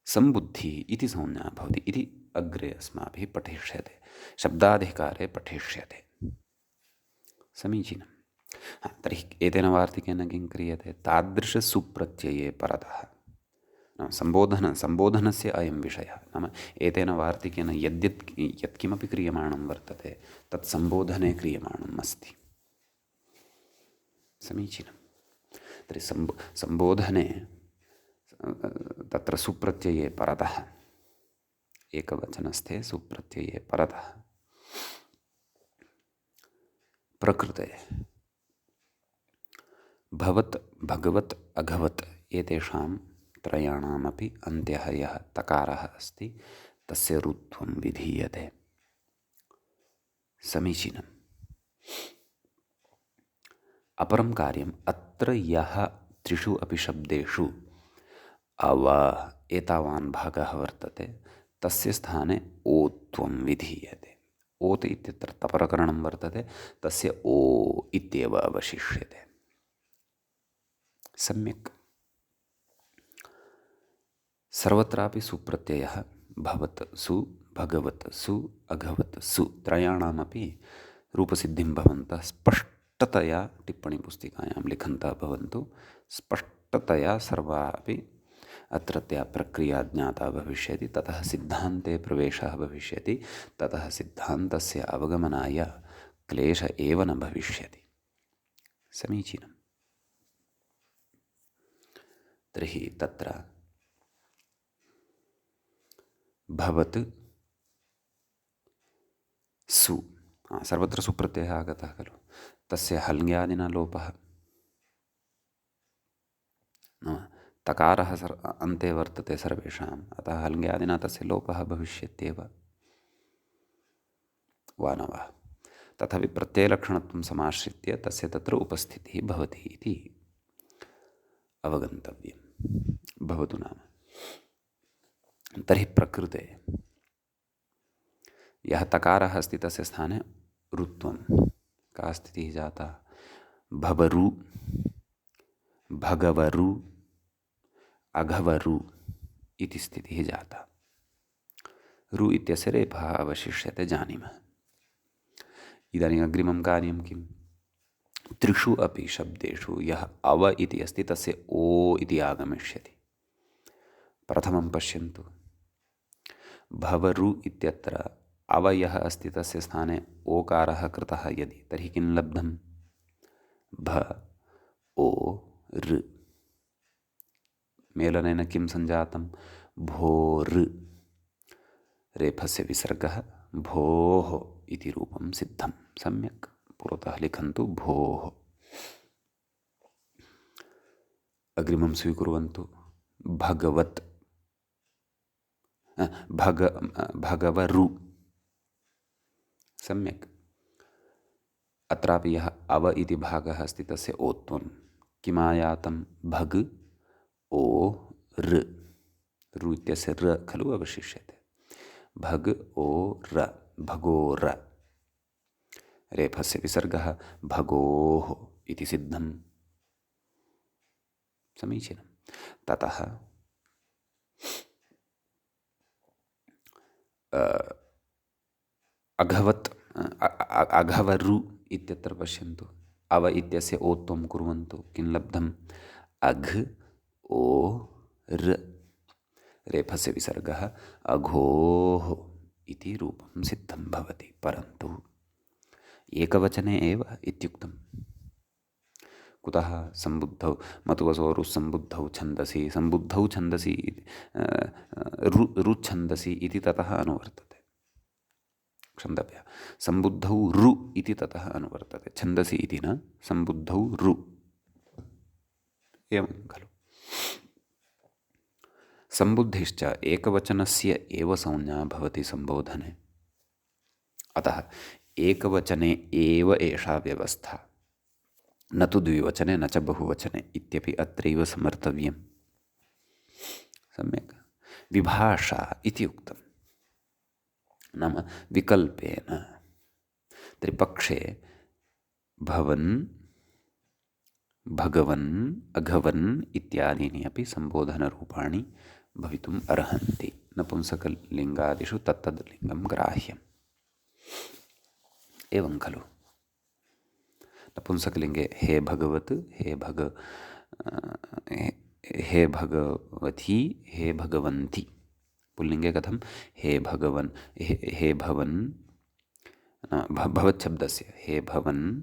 सम्बुद्धिः इति संज्ञा भवति इति अग्रे अस्माभिः पठिष्यते, शब्दाधिकारे पठिष्यते। समीचीनं। तर्हि एतेन वार्तिकेन किं क्रियते? तादृशसुप्रत्यये परतः नाम सम्बोधनस्य अयं विषयः, नाम एतेन वार्तिकेन यत्किमपि क्रियमाणं वर्तते तत् सम्बोधने क्रियमाणम् अस्ति। समीचीनं। तर्हि सम्बोधने तत्र सुप्रत्यये परतः, एकवचनस्थे सुप्रत्यये परतः प्रकृते भवत् भगवत् अघवत् एतेषां त्रयाणामपि अन्त्यः यः तकारः अस्ति तस्य रुत्वं विधीयते। समीचीनम्। अपरं कार्यम्, अत्र यः त्रिषु अपि शब्देषु अव एतावान् भागः वर्तते तस्य स्थाने ओत्वं विधीयते। ओत् इत्यत्र तपरकरणं वर्तते, तस्य ओ इत्येव अवशिष्यते। सम्यक्। सर्वत्रापि सुप्रत्ययः भवत् सु, भगवत् सु, अघवत् सु त्रयाणामपि रूपसिद्धिं भवन्तः स्पष्टतया टिप्पणीपुस्तिकायां लिखन्तः भवन्तु। स्पष्टतया सर्वा अपि अत्रत्या प्रक्रिया ज्ञाता भविष्यति, ततः सिद्धान्ते प्रवेशः भविष्यति, ततः सिद्धान्तस्य अवगमनाय क्लेश एव न भविष्यति। समीचीनं। तर्हि तत्र भवत् सु, सर्वत्र सुप्रत्ययः आगतः खलु, तस्य हल्ङ्यादिना लोपः, तकारः अन्ते वर्तते सर्वेषाम्, अतः हल्ङ्यादिना तस्य लोपः भविष्यत्येव, वा न वा? तथापि प्रत्ययलक्षणत्वं समाश्रित्य तस्य तत्र उपस्थितिः भवति इति अवगन्तव्यं। भवतु नाम। तर्हि प्रकृते यः तकारः अस्ति तस्य स्थाने रुत्वं, का स्थितिः जाता? भवरु, भगवरु, अघवरु इति स्थितिः जाता। रु इत्यस्य रेफः अवशिष्यते, जानीमः। इदानीम् अग्रिमं कार्यं किं? त्रिषु अपि शब्देषु यः अव इति अस्ति तस्य ओ इति आगमिष्यति। प्रथमं पश्यन्तु, भवरु इत्यत्र अव यः अस्ति तस्य स्थाने ओकारः कृतः यदि, तर्हि किं लब्धं? भ ओ ऋ, मेलनेन किं सञ्जातं? भोर्, रेफस्य विसर्गः, भोः इति रूपं सिद्धं। सम्यक् पुरतः लिखन्तु, भोः। अग्रिमं स्वीकुर्वन्तु, भगवत्, भगवरु। सम्यक्। अत्रापि यः अव इति भागः अस्ति तस्य ओत्वं किमायातं? भग् ओ ऋ, रु इत्यस्य र खलु अवशिष्यते। भग् ओ र, भगोर, रेफस्य विसर्गः, भगोः इति सिद्धं। समीचीनं। ततः अघवत्, अघवरु इत्यत्र पश्यन्तु, अव इत्यस्य ओत्वं कुर्वन्तु, किं लब्धम्? अघ् ओ ऋ, रेफस्य विसर्गः, अघोः इति रूपं सिद्धं भवति। परन्तु एकवचने एव इत्युक्तं, कुतः सम्बुद्धौ मतुवसो रुस्सम्बुद्धौ छन्दसि सम्बुद्धौ छन्दसि रुच्छन्दसि इति ततः अनुवर्तते। क्षन्तव्यः, सम्बुद्धौ रु इति ततः अनुवर्तते, छन्दसि इति न, सम्बुद्धौ रु। एवं खलु। सम्बुद्धिश्च एकवचनस्य एव संज्ञा भवति सम्बोधने, अतः एकवचने एव एषा व्यवस्था, न तु द्विवचने न च बहुवचने इत्यपि अत्रैव समर्थव्यम्। सम्यक्। विभाषा इति उक्तं, नाम विकल्पेन। त्रिपक्षे भवन्, भगवन्, अघवन् इत्यादीनि अपि सम्बोधनरूपाणि भवितुम् अर्हन्ति। नपुंसकलिङ्गादिषु तत्तद् लिङ्गं ग्राह्यम्। एवं खलु। नपुंसकलिङ्गे हे भगवत्, हे भगवती, हे भगवन्ति। पुल्लिङ्गे कथं हे भगवन्, हे भवन्, भवत् शब्दस्य हे भवन्,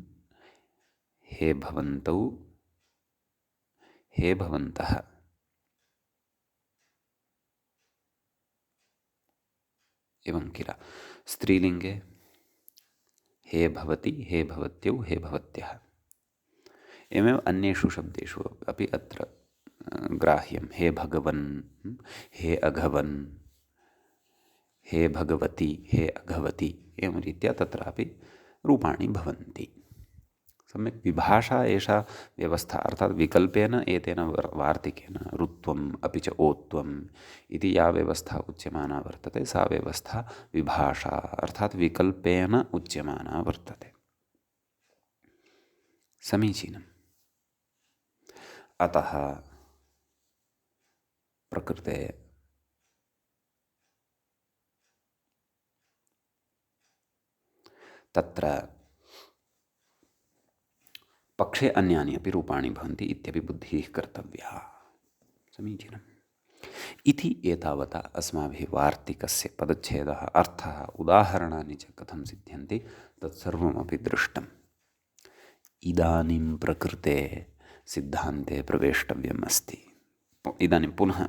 हे भवन्तौ, हे भवन्तः। एवं किल। स्त्रीलिङ्गे हे भवति, हे भवत्यौ, हे भवत्यः। एवमेव अन्येषु शब्देषु अपि अत्र ग्राह्यं। हे भगवन्, हे अघवन्, हे भगवती, हे अघवति, एवं रीत्या तत्रापि रूपाणि भवन्ति। सम्यक्। विभाषा एषा व्यवस्था, अर्थात् विकल्पेन एतेन वार्तिकेन ऋत्वम् अपि च ओत्वम् इति या व्यवस्था उच्यमाना वर्तते, सा व्यवस्था विभाषा अर्थात् विकल्पेन उच्यमाना वर्तते। समीचीनम्। अतः प्रकृते तत्र पक्षे अन्यानि अपि रूपाणि भवन्ति इत्यपि बुद्धिः कर्तव्या। समीचीनम्। इति एतावता अस्माभिः वार्तिकस्य पदच्छेदः, अर्थः, उदाहरणानि च कथं सिद्ध्यन्ति तत्सर्वमपि दृष्टम्। इदानीं प्रकृते सिद्धान्ते प्रवेष्टव्यम् अस्ति। इदानीं पुनः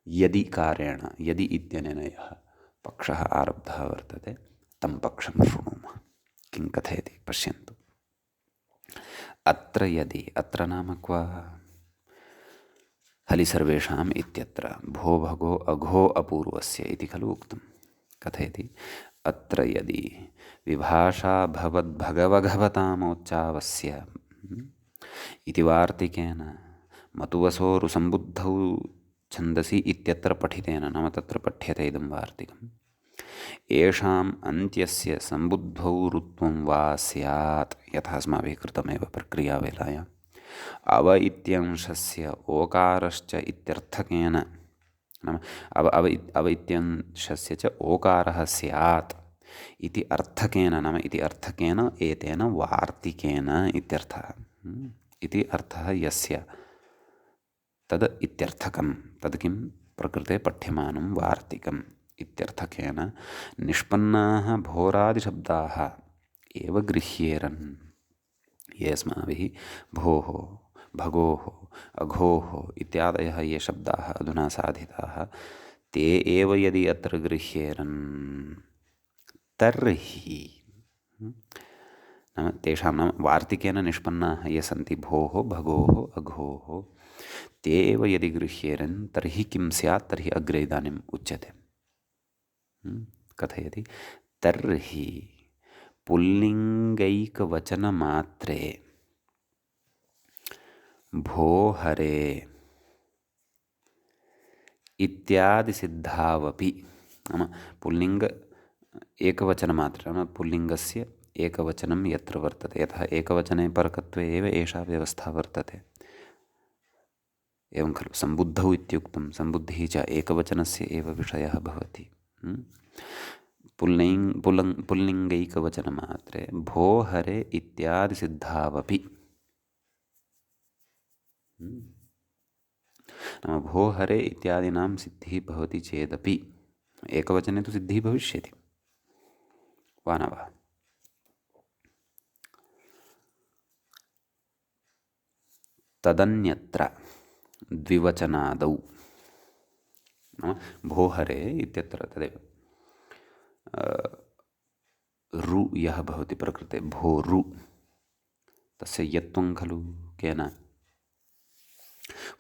यदि कारेण, यदि इत्यनेन यः पक्षः आरब्धः वर्तते तं पक्षं शृणुमः। किं कथयति पश्यन्तु। अत्र यदि, अत्र नाम क्व, हलि सर्वेषाम् इत्यत्र भो भगो अघो अपूर्वस्य इति खलु उक्तं। कथयति अत्र यदि विभाषा भवद्भगवघवतामोच्चावस्य इति वार्तिकेन मतुवसो रुसम्बुद्धौ छन्दसि इत्यत्र पठितेन, नाम तत्र पठ्यते इदं वार्तिकम्, येषाम् अन्त्यस्य सम्बुद्धौ ऋत्वं वा स्यात्, यथा अस्माभिः कृतमेव प्रक्रियावेलायाम्, अव इत्यंशस्य ओकारश्च इत्यर्थकेन, नाम अव इत्यंशस्य च ओकारः स्यात् इति अर्थकेन, नाम इति अर्थकेन एतेन वार्तिकेन इत्यर्थः। इति अर्थः यस्य तद् इत्यर्थकं, तद् किं, प्रकृते पठ्यमानं वार्तिकम् इत्यर्थकेन निष्पन्नाः भोरादिशब्दाः एव गृह्येरन्। ये अस्माभिः भोः, भगोः, अघोः इत्यादयः ये शब्दाः अधुना साधिताः, ते एव यदि अत्र गृह्येरन् तर्हि, नाम तेषां, नाम वार्तिकेन निष्पन्नाः ये सन्ति भोः, भगोः, अघोः, ते एव यदि गृह्येरन् तर्हि किं स्यात्, तर्हि अग्रे इदानीम् उच्यते। कथयति तर्हि पुल्लिङ्गैकवचनमात्रे भो हरे इत्यादिसिद्धावपि, नाम पुल्लिङ्ग एकवचनमात्रे, नाम पुल्लिङ्गस्य एकवचनं यत्र वर्तते, यतः एकवचने परकत्वे एव एषा व्यवस्था वर्तते। एवं खलु। सम्बुद्धौ इत्युक्तं, सम्बुद्धिः च एकवचनस्य एव विषयः भवति। पुल्लिङ्गैकवचनमात्रे भो हरे इत्यादिसिद्धावपि, नाम भो हरे इत्यादीनां सिद्धिः भवति चेदपि एकवचने तु सिद्धिः भविष्यति वा न वा। तदन्यत्र द्विवचनादौ नाम भोहरे इत्यत्र तदेव रु यः भवति प्रकृते भोरु तस्य यत्त्वं खलु केन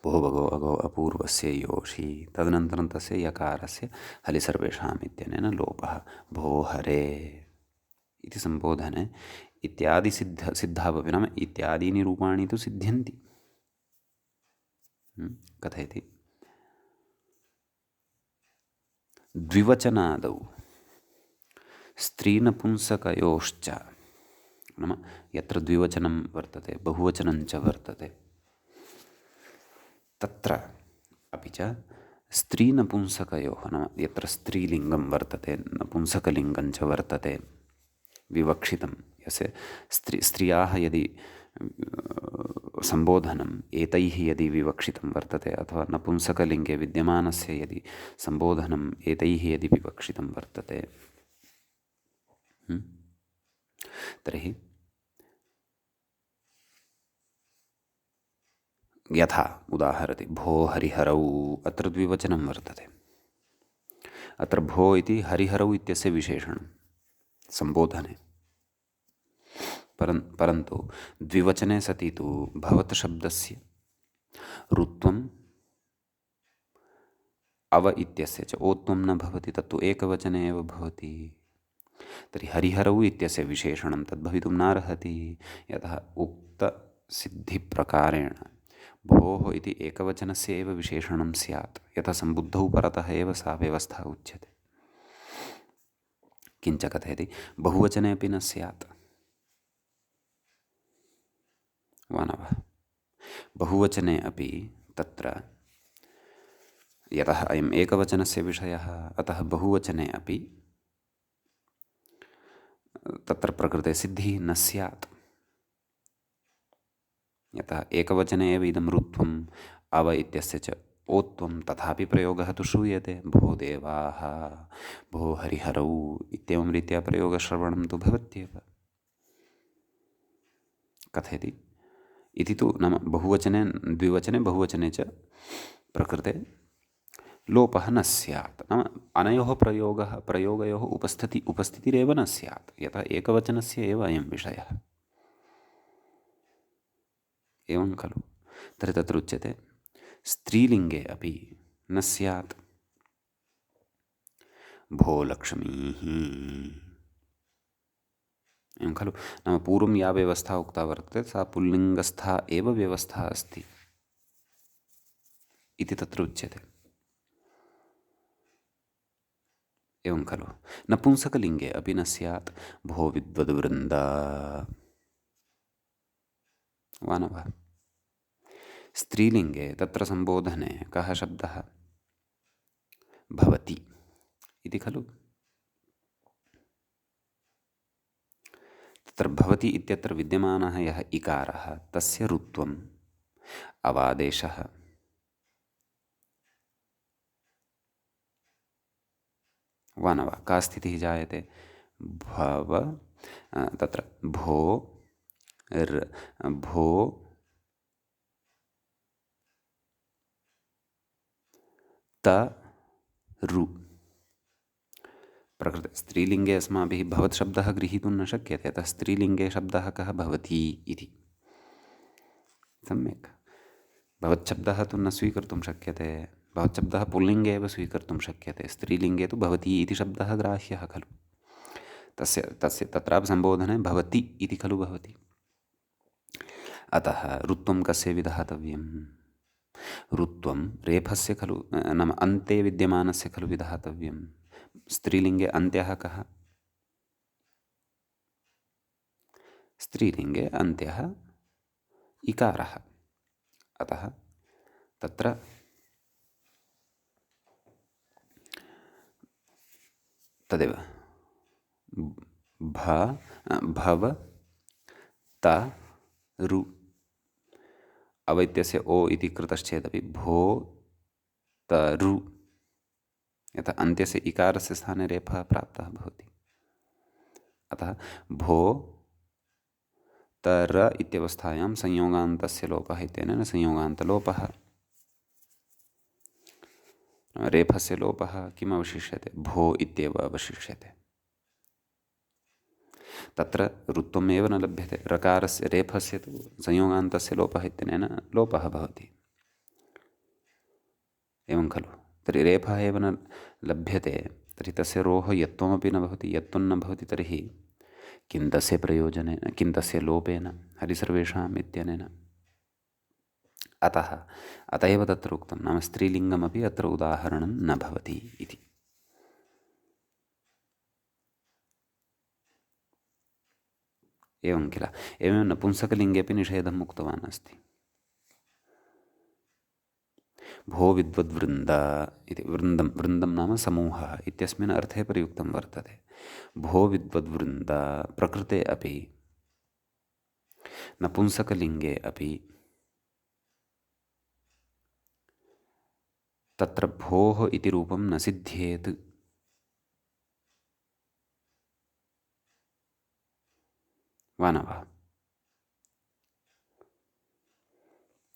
भो भगो अगो अपूर्वस्य योषि तदनन्तरं तस्य यकारस्य हलि सर्वेषाम् इत्यनेन लोपः भोहरे इति सम्बोधने इत्यादि सिद्धावपि नाम इत्यादीनि रूपाणि तु सिद्ध्यन्ति। कथयति द्विवचनादौ स्त्रीनपुंसकयोश्च नाम यत्र द्विवचनं वर्तते बहुवचनं च वर्तते तत्र अपि च स्त्रीनपुंसकयोः नाम यत्र स्त्रीलिङ्गं वर्तते नपुंसकलिङ्गं च वर्तते विवक्षितं यस्य स्त्रियाः यदि सम्बोधनम् एतैः यदि विवक्षितं वर्तते अथवा नपुंसकलिङ्गे विद्यमानस्य यदि सम्बोधनम् एतैः यदि विवक्षितं वर्तते तर्हि यथा उदाहरति भो हरिहरौ अत्र द्विवचनं वर्तते अत्र भो इति हरिहरौ इत्यस्य विशेषणं सम्बोधने परन्तु द्विवचने सति तु भवत् शब्दस्य ऋत्वम् अव इत्यस्य च ओत्वं न भवति तत्तु एकवचने एव भवति तर्हि हरिहरौ इत्यस्य विशेषणं तद्भवितुं नार्हति यतः उक्तसिद्धिप्रकारेण भोः इति एकवचनस्य एव विशेषणं स्यात् यतः सम्बुद्धौ परतः एव सा व्यवस्था उच्यते किञ्च कथयति बहुवचने अपि न स्यात् वा न वा बहुवचने अपि तत्र यतः अयम् एकवचनस्य विषयः अतः बहुवचने अपि तत्र प्रकृते सिद्धिः न स्यात् यतः एकवचने एव इदं ऋत्वम् अव इत्यस्य च ओत्वं तथापि प्रयोगः तु श्रूयते भो देवाः भो हरिहरौ इत्येवं रीत्या प्रयोगश्रवणं तु भवत्येव कथयति इति तु नाम बहुवचने द्विवचने बहुवचने च प्रकृते लोपः न स्यात् नाम अनयोः प्रयोगयोः उपस्थितिरेव न स्यात् यतः एकवचनस्य एव अयं विषयः एवं खलु तर्हि तत्र उच्यते स्त्रीलिङ्गे अपि न स्यात् भो लक्ष्मीः एवं खलु नाम पूर्वं या व्यवस्था उक्ता वर्तते सा पुल्लिङ्गस्था एव व्यवस्था अस्ति इति तत्र उच्यते एवं खलु नपुंसकलिङ्गे अपि न स्यात् भो विद्वद्वृन्द वा न वा स्त्रीलिङ्गे तत्र सम्बोधने कः शब्दः भवति इति खलु तत्र भवति इत्यत्र विद्यमानः यः इकारः तस्य ऋत्वम् अवादेशः वा न वा का स्थितिः जायते भव तत्र भो भो त रु प्रकृते स्त्रीलिङ्गे अस्माभिः भवत् शब्दः गृहीतुं न शक्यते अतः स्त्रीलिङ्गे शब्दः कः भवति इति सम्यक् भवत् शब्दः तु न स्वीकर्तुं शक्यते भवत् शब्दः पुल्लिङ्गे एव स्वीकर्तुं शक्यते स्त्रीलिङ्गे तु भवती इति शब्दः ग्राह्यः खलु तस्य तत्रापि सम्बोधने भवति इति खलु भवति अतः ऋत्वं कस्य विधातव्यं ऋत्वं रेफस्य खलु नाम अन्ते विद्यमानस्य खलु विधातव्यं स्त्रीलिङ्गे अन्त्यः कः स्त्रीलिङ्गे अन्त्यः इकारः अतः तत्र तदेव भव त रु अवैत्यस्य ओ इति कृतश्चेदपि भो तरु यतः अन्त्यस्य इकारस्य स्थाने रेफः प्राप्तः भवति अतः भो तर इत्यवस्थायां संयोगान्तस्य लोपः इत्यनेन संयोगान्तलोपः। रेफस्य लोपः किम् अवशिष्यते? भो इत्येव अवशिष्यते। तत्र ऋत्वमेव न लभ्यते। रकारस्य रेफस्य तु संयोगान्तस्य लोपः इत्यनेन लोपः भवति। एवं खलु? तर्हि रेफः एव न लभ्यते, तर्हि तस्य रोः यत्त्वमपि न भवति। यत्त्वं न भवति तर्हि किं तस्य प्रयोजनेन, किं तस्य लोपेन? हरिसर्वेषाम् इत्यनेन। अत एव तत्र उक्तं, नाम स्त्रीलिङ्गमपि अत्र उदाहरणं न भवति इति। एवं किल? एवं नपुंसकलिङ्गेपि निषेधम् उक्तवान् अस्ति। भो विद्वद्वृन्द इति। वृन्दं नाम समूहः इत्यस्मिन् अर्थे प्रयुक्तं वर्तते। भो विद्वद्वृन्द प्रकृते अपि नपुंसकलिङ्गे अपि तत्र भोः इति रूपं न सिद्ध्येत्। वा न वा?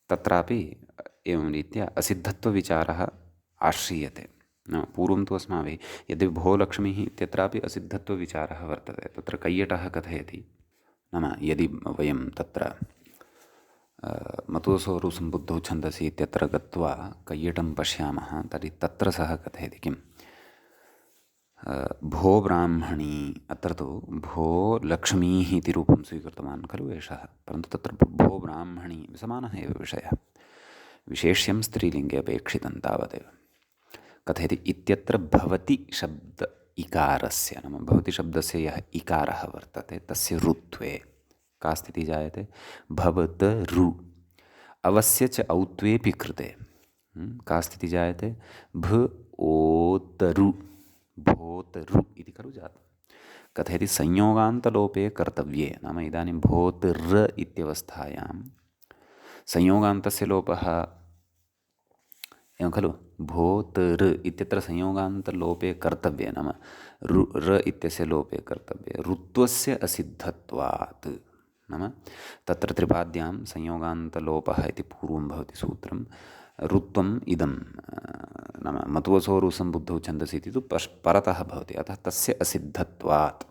तत्रापि एवं रीत्या असिद्धत्वविचारः आश्रीयते। न, पूर्वं तु अस्माभिः यद्यपि भो लक्ष्मीः इत्यत्रापि असिद्धत्वविचारः वर्तते। तत्र कैयटः कथयति, नाम यदि वयं तत्र मतोसोरु सम्बुद्धौ छन्दसि इत्यत्र गत्वा कैयटं पश्यामः, तर्हि तत्र सः कथयति किं? भो ब्राह्मणी, अत्र तु भो लक्ष्मीः इति रूपं स्वीकृतवान् खलु एषः, परन्तु तत्र भो ब्राह्मणी समानः एव विषयः। विशेष्यं स्त्रीलिङ्गे अपेक्षितं तावदेव। कथयति इत्यत्र भवति शब्द इकारस्य, नाम भवति शब्दस्य यः इकारः वर्तते तस्य ऋत्वे का स्थितिः जायते? भवतरु। अवस्य च औत्वेऽपि कृते का स्थितिः जायते? भ ओतरु, भोतरु इति खलु जातं। कथयति संयोगान्तलोपे कर्तव्ये, नाम इदानीं भोतर इत्यवस्थायां संयोगान्तस्य लोपः, एवं खलु? भोतर इत्यत्र संयोगान्तलोपे कर्तव्ये, नाम र इत्यस्य लोपे कर्तव्ये, ऋत्वस्य असिद्धत्वात्। नाम तत्र त्रिपाद्यां संयोगान्तलोपः इति पूर्वं भवति सूत्रं। ऋत्वम् इदं नाम मतुवसोरु सम्बुद्धौ छन्दसि इति तु परतः भवति, अतः तस्य असिद्धत्वात्।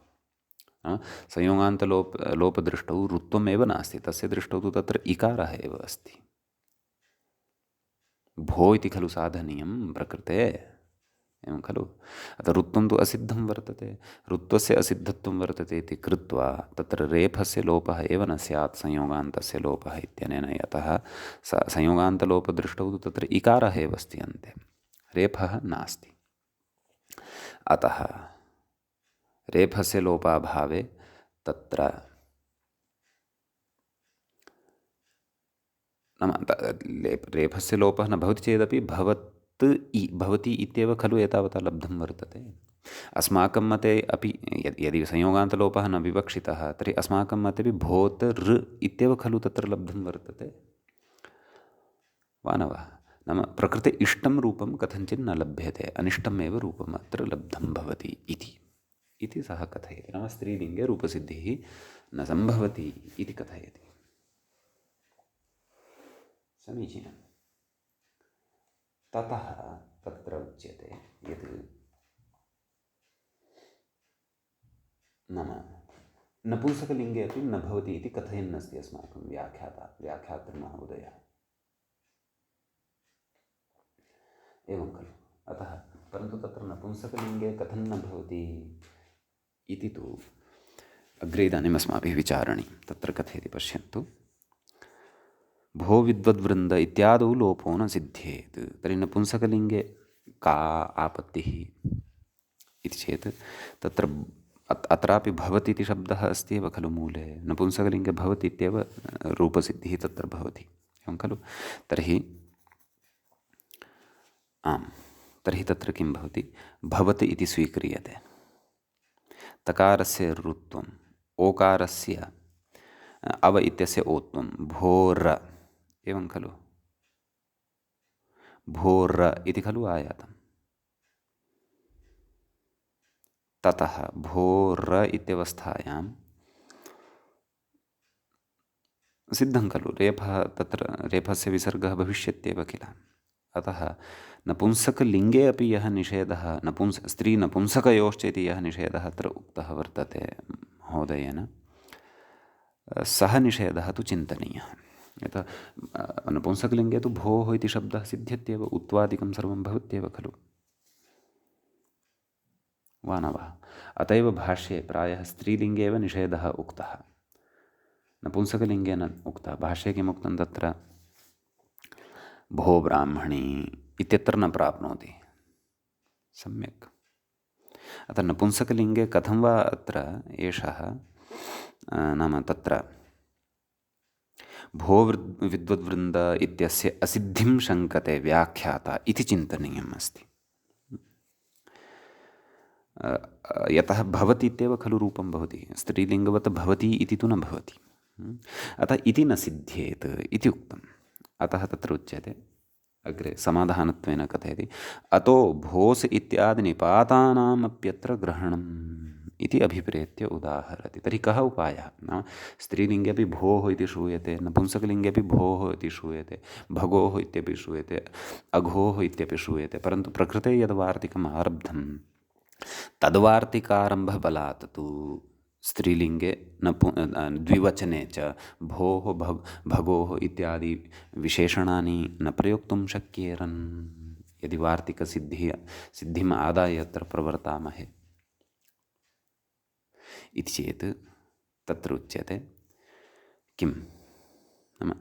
लोपदृष्टौ ऋत्वमेव नास्ति, तस्य दृष्टौ तु तत्र इकारः एव अस्ति। भो इति खलु साधनीयं प्रकृते, एवं खलु? अतः ऋत्वं तु असिद्धं वर्तते, ऋत्वस्य असिद्धत्वं वर्तते इति कृत्वा तत्र रेफस्य लोपः एव न स्यात्, संयोगान्तस्य लोपः इत्यनेन। यतः संयोगान्तलोपदृष्टौ तु तत्र इकारः एव अस्ति अन्ते, रेफः नास्ति। अतः रेफस्य लोपाभावे तत्र नाम रेफस्य लोपः न भवति चेदपि भवति इत्येव खलु एतावता लब्धं वर्तते। अस्माकं मते अपि यदि संयोगान्तलोपः न विवक्षितः तर्हि अस्माकं मते अपि भोतर इत्येव खलु तत्र लब्धं वर्तते। वा न वा? नाम प्रकृते इष्टं रूपं कथञ्चित् न लभ्यते, अनिष्टमेव रूपम् अत्र लब्धं भवति इति सः कथयति। नाम स्त्रीलिङ्गे रूपसिद्धिः न सम्भवति इति कथयति। समीचीनं। ततः तत्र उच्यते यत् नाम नपुंसकलिङ्गे अपि न भवति इति कथयन्नस्ति अस्माकं व्याख्यातृमहोदयः। एवं खलु? अतः परन्तु तत्र नपुंसकलिङ्गे कथं न भवति इति तु अग्रे इदानीम् अस्माभिः विचारणीयं। तत्र कथयति पश्यन्तु। भो विद्वद्वृन्द इत्यादौ लोपो न सिद्ध्येत्। तर्हि नपुंसकलिङ्गे का आपत्तिः इति चेत् तत्र अत्रापि भवति इति शब्दः अस्ति एव खलु मूले। नपुंसकलिङ्गे भवति इत्येव रूपसिद्धिः तत्र भवति, एवं खलु? तर्हि तर्हि तत्र किं भवति? भवति इति स्वीक्रियते। तकारस्य ऋत्वम्, ओकारस्य अव इत्यस्य ओत्वं, भोर, एवं खलु? भोर इति खलु आयातम्। ततः भोर इत्यवस्थायां सिद्धं खलु, रेफः तत्र रेफस्य विसर्गः भविष्यत्येव किल। अतः नपुंसकलिङ्गे अपि यः निषेधः स्त्रीनपुंसकयोश्च इति यः निषेधः अत्र उक्तः वर्तते महोदयेन, सः निषेधः तु चिन्तनीयः। यतः नपुंसकलिङ्गे तु भोः इति शब्दः सिद्ध्यत्येव, उत्वादिकं सर्वं भवत्येव खलु, वा न वा। अत एव भाष्ये प्रायः स्त्रीलिङ्गे एव निषेधः उक्तः, नपुंसकलिङ्गेन उक्तः। भाष्ये किम् उक्तं तत्र, भो ब्राह्मणी इत्यत्र न प्राप्नोति, सम्यक्। अतः नपुंसकलिङ्गे कथं वा अत्र एषः नाम तत्र भो विद्वद्वृन्द इत्यस्य असिद्धिं शङ्कते व्याख्याता इति चिन्तनीयम् अस्ति। यतः भवति इत्येव खलु रूपं भवति, स्त्रीलिङ्गवत् भवति इति तु न भवति। अतः इति न सिद्ध्येत् इति उक्तम्। अतः तत्र उच्यते अग्रे समाधानत्वेन कथयति, अतो भोस् इत्यादि निपातानामप्यत्र ग्रहणम् इति अभिप्रेत्य उदाहरति। तर्हि कः उपायः? नाम स्त्रीलिङ्गे अपि भोः इति श्रूयते, नपुंसकलिङ्गे अपि भोः इति श्रूयते, भगोः इत्यपि श्रूयते, अघोः इत्यपि श्रूयते, परन्तु प्रकृते यद् वार्तिकम् आरब्धं तद्वार्तिकारम्भबलात् तु स्त्रीलिङ्गे द्विवचने च भोः भगोः इत्यादि विशेषणानि न प्रयोक्तुं शक्येरन्, यदि वार्तिकसिद्धिम् आदाय अत्र प्रवर्तामहे इति चेत् तत्र उच्यते किं नाम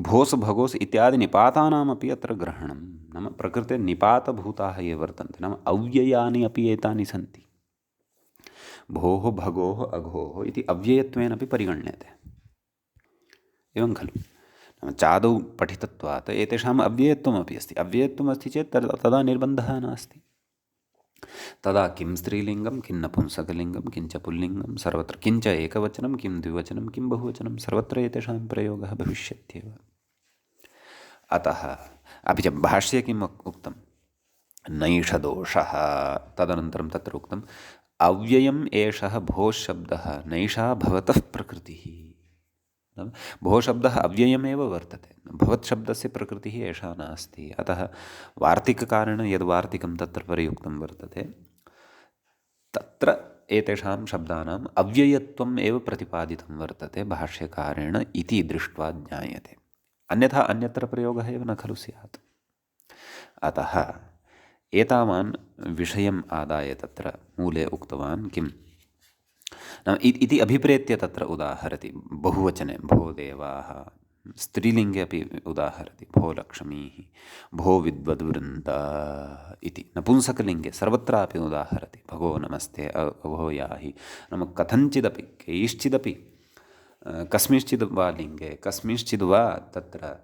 भोस् भगोस् इत्यादि निपातानामपि अत्र ग्रहणं, नाम प्रकृते निपातभूताः ये वर्तन्ते, नाम अव्ययानि अपि एतानि सन्ति। भोः भगोः अघोः इति अव्ययत्वेन अपि परिगण्यते, एवं खलु। नाम चादौ पठितत्वात् एतेषाम् अव्ययत्वमपि अस्ति। अव्ययत्वम् अस्ति चेत् तदा निर्बन्धः नास्ति। तदा किं स्त्रीलिङ्गं, किं नपुंसकलिङ्गं, किञ्च पुल्लिङ्गं, सर्वत्र किञ्च एकवचनं, किं द्विवचनं, किं बहुवचनं, सर्वत्र एतेषां प्रयोगः भविष्यत्येव। अतः अपि च भाष्ये किम् उक्तं, नैषदोषः, तदनन्तरं तत्र उक्तम् अव्ययम् एषः भोः शब्दः नैषा भवतः प्रकृतिः। भोः शब्दः अव्ययमेव वर्तते, भवत् शब्दस्य प्रकृतिः एषा नास्ति। अतः वार्तिककारेण यद् वार्तिकं तत्र प्रयुक्तं वर्तते, तत्र एतेषां शब्दानाम् अव्ययत्वम् एव प्रतिपादितं वर्तते भाष्यकारेण इति दृष्ट्वा ज्ञायते। अन्यथा अन्यत्र प्रयोगः एव न खलु स्यात्। अतः एतावान् विषयम् आदाय तत्र मूले उक्तवान् किं नाम इति अभिप्रेत्य तत्र उदाहरति बहुवचने भो देवाः, स्त्रीलिङ्गे अपि उदाहरति भो लक्ष्मीः, भो विद्वद्वृन्द इति। नपुंसकलिङ्गे सर्वत्रापि उदाहरति भगो नमस्ते अभो याहि। नाम कथञ्चिदपि कैश्चिदपि कस्मिंश्चिद् वा लिङ्गे कस्मिंश्चिद् वा तत्र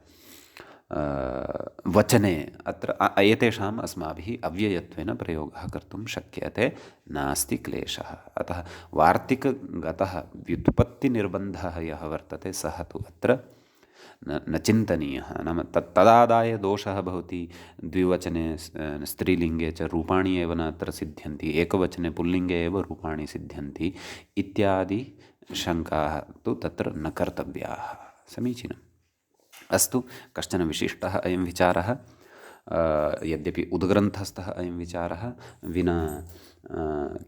वचने अत्र एतेषाम् अस्माभिः अव्ययत्वेन प्रयोगः कर्तुं शक्यते, नास्ति क्लेशः। अतः वार्तिकगतः व्युत्पत्तिनिर्बन्धः यः वर्तते सः तु अत्र न चिन्तनीयः। नाम तदादाय दोषः भवति, द्विवचने स्त्रीलिङ्गे च रूपाणि एव न अत्र सिद्ध्यन्ति, एकवचने पुल्लिङ्गे एव रूपाणि सिद्ध्यन्ति इत्यादि शङ्काः तु तत्र न कर्तव्याः। समीचीनम्। अस्तु, कश्चन विशिष्टः अयं विचारः, यद्यपि उद्ग्रन्थस्थः अयं विचारः विना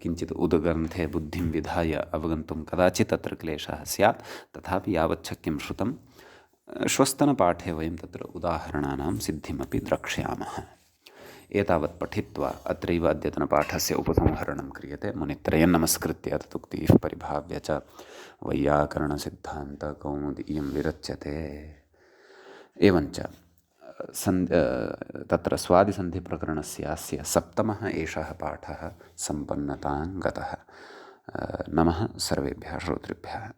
किञ्चित् उद्ग्रन्थे बुद्धिं विधाय अवगन्तुं कदाचित् तत्र क्लेशः स्यात्, तथापि यावत् शक्यं श्रुतं श्वस्तनपाठे वयं तत्र उदाहरणानां सिद्धिमपि द्रक्ष्यामः। एतावत् पठित्वा अत्रैव अद्यतनपाठस्य उपसंहरणं क्रियते। मुनित्रयं नमस्कृत्य तदुक्तिः परिभाव्य च वैयाकरणसिद्धान्तकौमुदी इयं विरच्यते। एवञ्च तत्र स्वादिसन्धिप्रकरणस्य सप्तमः एषः पाठः सम्पन्नतां गतः। नमः सर्वेभ्यः श्रोतृभ्यः।